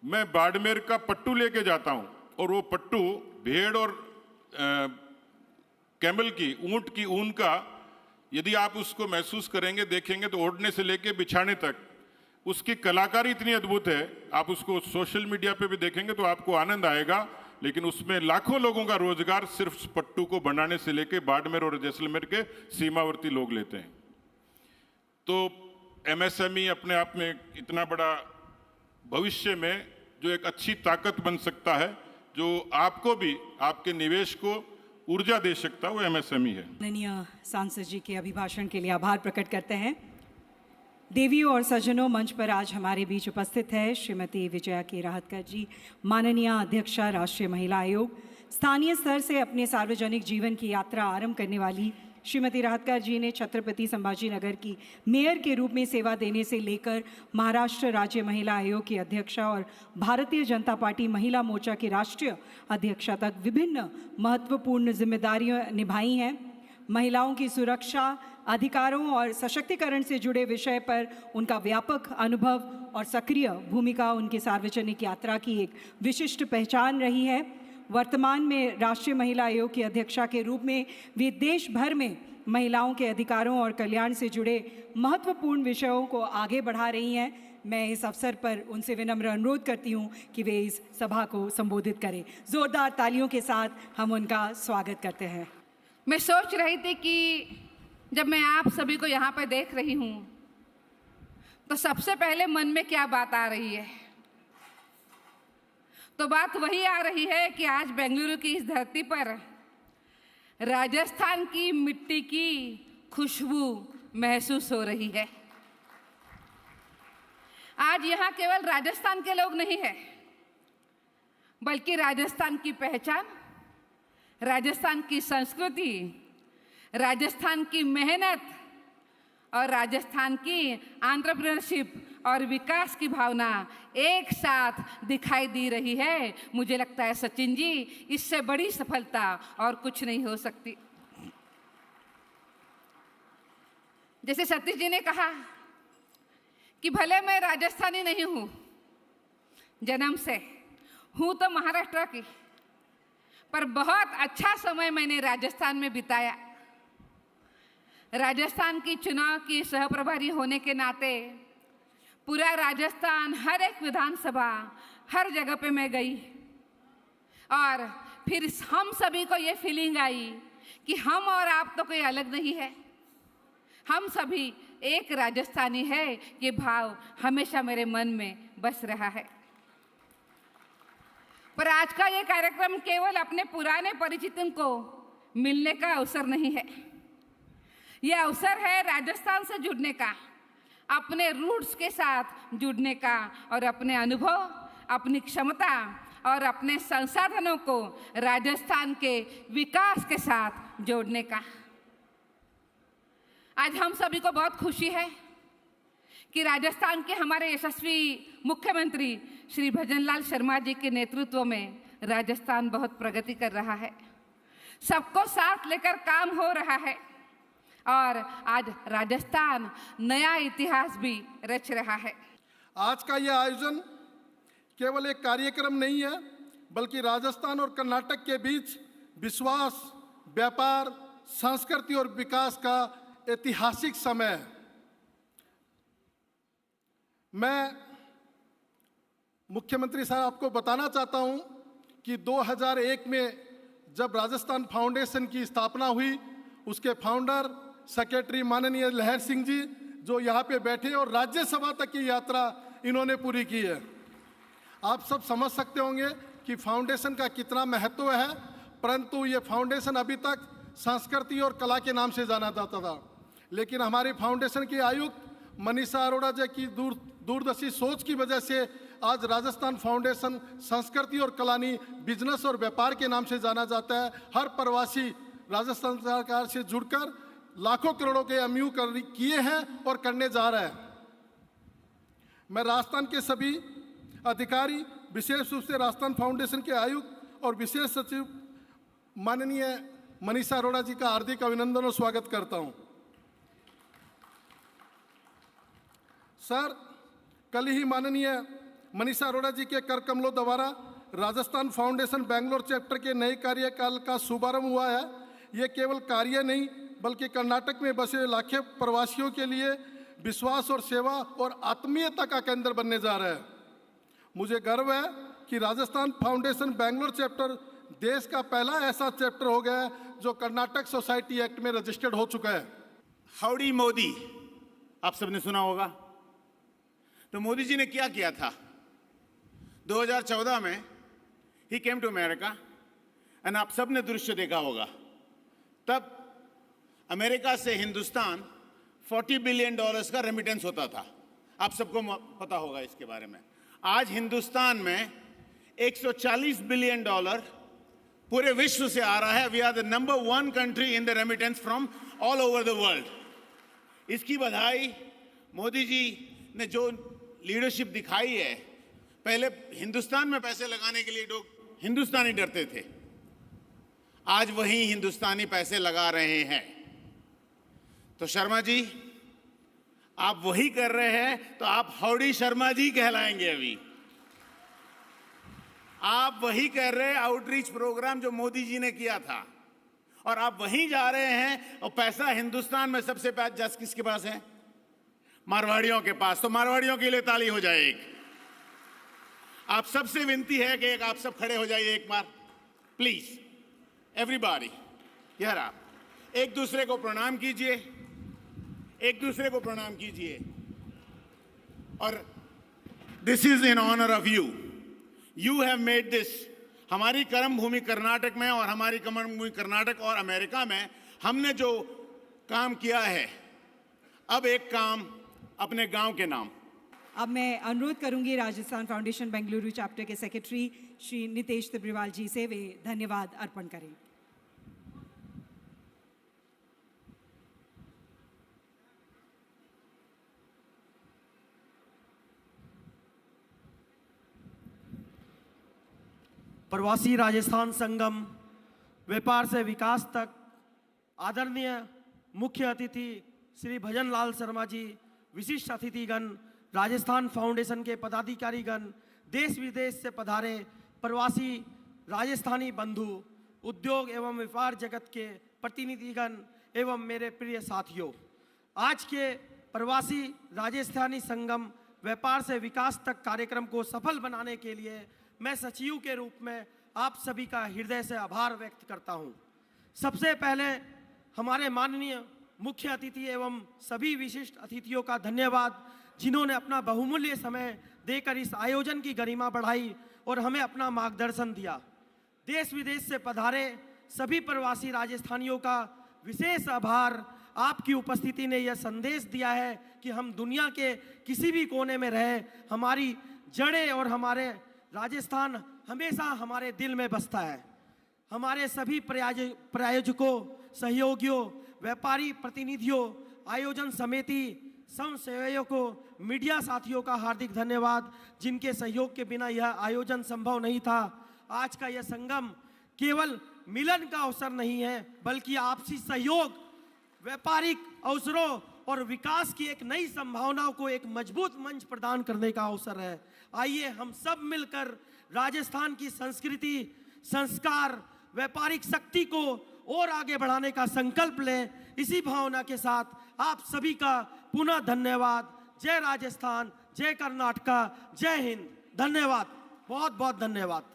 मैं बाड़मेर का पट्टू लेके जाता हूं, और वो पट्टू भेड़ और कैमल की, ऊंट की ऊन का, यदि आप उसको महसूस करेंगे, देखेंगे तो ओढ़ने से लेके बिछाने तक उसकी कलाकारी इतनी अद्भुत है, आप उसको सोशल मीडिया पे भी देखेंगे तो आपको आनंद आएगा। लेकिन उसमें लाखों लोगों का रोजगार सिर्फ पट्टू को बनाने से लेके बाड़मेर और जैसलमेर के सीमावर्ती लोग लेते हैं। तो एमएसएमई अपने आप में इतना बड़ा भविष्य में जो एक अच्छी ताकत बन सकता है, जो आपको भी आपके निवेश को ऊर्जा दे सकता है, वो एमएसएमई है। माननीय सांसद जी के अभिभाषण के लिए आभार प्रकट करते हैं। देवियों और सज्जनों, मंच पर आज हमारे बीच उपस्थित है श्रीमती विजया के राहतकर जी, माननीय अध्यक्षा राष्ट्रीय महिला आयोग। स्थानीय स्तर से अपने सार्वजनिक जीवन की यात्रा आरंभ करने वाली श्रीमती राहतकर जी ने छत्रपति संभाजीनगर की मेयर के रूप में सेवा देने से लेकर महाराष्ट्र राज्य महिला आयोग की अध्यक्षा और भारतीय जनता पार्टी महिला मोर्चा की राष्ट्रीय अध्यक्षा तक विभिन्न महत्वपूर्ण जिम्मेदारियां निभाई हैं। महिलाओं की सुरक्षा, अधिकारों और सशक्तिकरण से जुड़े विषय पर उनका व्यापक अनुभव और सक्रिय भूमिका उनकी सार्वजनिक यात्रा की एक विशिष्ट पहचान रही है। वर्तमान में राष्ट्रीय महिला आयोग की अध्यक्षा के रूप में वे देश भर में महिलाओं के अधिकारों और कल्याण से जुड़े महत्वपूर्ण विषयों को आगे बढ़ा रही हैं। मैं इस अवसर पर उनसे विनम्र अनुरोध करती हूं कि वे इस सभा को संबोधित करें। जोरदार तालियों के साथ हम उनका स्वागत करते हैं। मैं सोच रही थी कि जब मैं आप सभी को यहाँ पर देख रही हूँ तो सबसे पहले मन में क्या बात आ रही है, तो बात वही आ रही है कि आज बेंगलुरु की इस धरती पर राजस्थान की मिट्टी की खुशबू महसूस हो रही है। आज यहाँ केवल राजस्थान के लोग नहीं हैं, बल्कि राजस्थान की पहचान, राजस्थान की संस्कृति, राजस्थान की मेहनत और राजस्थान की एंटरप्रेन्योरशिप और विकास की भावना एक साथ दिखाई दे रही है। मुझे लगता है सचिन जी, इससे बड़ी सफलता और कुछ नहीं हो सकती। जैसे सतीश जी ने कहा कि भले मैं राजस्थानी नहीं हूँ जन्म से, हूँ तो महाराष्ट्र की, पर बहुत अच्छा समय मैंने राजस्थान में बिताया। राजस्थान की चुनाव की सहप्रभारी होने के नाते पूरा राजस्थान, हर एक विधानसभा, हर जगह पे मैं गई और फिर हम सभी को ये फीलिंग आई कि हम और आप तो कोई अलग नहीं है, हम सभी एक राजस्थानी है। ये भाव हमेशा मेरे मन में बस रहा है। पर आज का ये कार्यक्रम केवल अपने पुराने परिचितों को मिलने का अवसर नहीं है, यह अवसर है राजस्थान से जुड़ने का, अपने रूट्स के साथ जुड़ने का और अपने अनुभव, अपनी क्षमता और अपने संसाधनों को राजस्थान के विकास के साथ जोड़ने का। आज हम सभी को बहुत खुशी है कि राजस्थान के हमारे यशस्वी मुख्यमंत्री श्री भजनलाल शर्मा जी के नेतृत्व में राजस्थान बहुत प्रगति कर रहा है, सबको साथ लेकर काम हो रहा है और आज राजस्थान नया इतिहास भी रच रहा है। आज का यह आयोजन केवल एक कार्यक्रम नहीं है, बल्कि राजस्थान और कर्नाटक के बीच विश्वास, व्यापार, संस्कृति और विकास का ऐतिहासिक समय है। मैं मुख्यमंत्री साहब आपको बताना चाहता हूं कि 2001 में जब राजस्थान फाउंडेशन की स्थापना हुई, उसके फाउंडर सेक्रेटरी माननीय लहर सिंह जी जो यहाँ पे बैठे और राज्यसभा तक की यात्रा इन्होंने पूरी की है। आप सब समझ सकते होंगे कि फाउंडेशन का कितना महत्व है, परंतु ये फाउंडेशन अभी तक संस्कृति और कला के नाम से जाना जाता था। लेकिन हमारी फाउंडेशन की आयुक्त मनीषा अरोड़ा जी की दूरदर्शी सोच की वजह से आज राजस्थान फाउंडेशन संस्कृति और कला नहीं, बिजनेस और व्यापार के नाम से जाना जाता है। हर प्रवासी राजस्थान सरकार से जुड़कर लाखों करोड़ों के एमयू किए हैं और करने जा रहे हैं। मैं राजस्थान के सभी अधिकारी, विशेष रूप से राजस्थान फाउंडेशन के आयुक्त और विशेष सचिव माननीय मनीषा अरोड़ा जी का हार्दिक अभिनंदन और स्वागत करता हूं। सर, कल ही माननीय मनीषा अरोड़ा जी के कर कमलों द्वारा राजस्थान फाउंडेशन बेंगलोर चैप्टर के नए कार्यकाल का शुभारंभ हुआ है। ये केवल कार्य नहीं, बल्कि कर्नाटक में बसे लाखों प्रवासियों के लिए विश्वास और सेवा और आत्मीयता का केंद्र बनने जा रहा है। मुझे गर्व है कि राजस्थान फाउंडेशन बेंगलोर चैप्टर देश का पहला ऐसा चैप्टर हो गया है जो कर्नाटक सोसाइटी एक्ट में रजिस्टर्ड हो चुका है। हाउडी मोदी आप सबने सुना होगा। तो मोदी जी ने क्या किया था? 2014 में ही केम टू अमेरिका एंड आप सबने दृश्य देखा होगा। तब अमेरिका से हिंदुस्तान $40 बिलियन का रेमिटेंस होता था। आप सबको पता होगा इसके बारे में। आज हिंदुस्तान में $140 बिलियन पूरे विश्व से आ रहा है। We are the number 1 country in the remittance from all over the world. इसकी बधाई मोदी जी ने जो लीडरशिप दिखाई है। पहले हिंदुस्तान में पैसे लगाने के लिए लोग हिंदुस्तानी डरते थे, आज वही हिंदुस्तानी पैसे लगा रहे हैं। तो शर्मा जी आप वही कर रहे हैं, तो आप हाउडी शर्मा जी कहलाएंगे। अभी आप वही कर रहे हैं आउटरीच प्रोग्राम जो मोदी जी ने किया था, और आप वहीं जा रहे हैं। और पैसा हिंदुस्तान में सबसे ज्यादा किसके पास है? मारवाड़ियों के पास। तो मारवाड़ियों के लिए ताली हो जाए एक। आप सबसे विनती है कि एक आप सब खड़े हो जाइए एक बार प्लीज, एवरीबॉडी। यार आप एक दूसरे को प्रणाम कीजिए, एक दूसरे को प्रणाम कीजिए। और this is in honour of you. You have made this. हमारी कर्म भूमि कर्नाटक में और हमारी कर्म भूमि कर्नाटक और अमेरिका में हमने जो काम किया है, अब एक काम अपने गांव के नाम। अब मैं अनुरोध करूंगी राजस्थान फाउंडेशन बेंगलुरु चैप्टर के सेक्रेटरी श्री नितेश तिब्रीवाल जी से वे धन्यवाद अर्पण करें। प्रवासी राजस्थान संगम व्यापार से विकास तक आदरणीय मुख्य अतिथि श्री भजन लाल शर्मा जी, विशिष्ट अतिथिगण, राजस्थान फाउंडेशन के पदाधिकारीगण, देश विदेश से पधारे प्रवासी राजस्थानी बंधु, उद्योग एवं व्यापार जगत के प्रतिनिधिगण एवं मेरे प्रिय साथियों, आज के प्रवासी राजस्थानी संगम व्यापार से विकास तक कार्यक्रम को सफल बनाने के लिए मैं सचिव के रूप में आप सभी का हृदय से आभार व्यक्त करता हूं। सबसे पहले हमारे माननीय मुख्य अतिथि एवं सभी विशिष्ट अतिथियों का धन्यवाद, जिन्होंने अपना बहुमूल्य समय देकर इस आयोजन की गरिमा बढ़ाई और हमें अपना मार्गदर्शन दिया। देश विदेश से पधारे सभी प्रवासी राजस्थानियों का विशेष आभार। आपकी उपस्थिति ने यह संदेश दिया है कि हम दुनिया के किसी भी कोने में रहे, हमारी जड़ें और हमारे राजस्थान हमेशा हमारे दिल में बसता है। हमारे सभी प्रायोजकों, सहयोगियों, व्यापारी प्रतिनिधियों, आयोजन समिति, स्वयंसेवकों, मीडिया साथियों का हार्दिक धन्यवाद, जिनके सहयोग के बिना यह आयोजन संभव नहीं था। आज का यह संगम केवल मिलन का अवसर नहीं है, बल्कि आपसी सहयोग, व्यापारिक अवसरों और विकास की एक नई संभावनाओं को एक मजबूत मंच प्रदान करने का अवसर है। आइए हम सब मिलकर राजस्थान की संस्कृति, संस्कार, व्यापारिक शक्ति को और आगे बढ़ाने का संकल्प लें। इसी भावना के साथ आप सभी का पुनः धन्यवाद। जय राजस्थान, जय कर्नाटका, जय हिंद। धन्यवाद, बहुत बहुत धन्यवाद।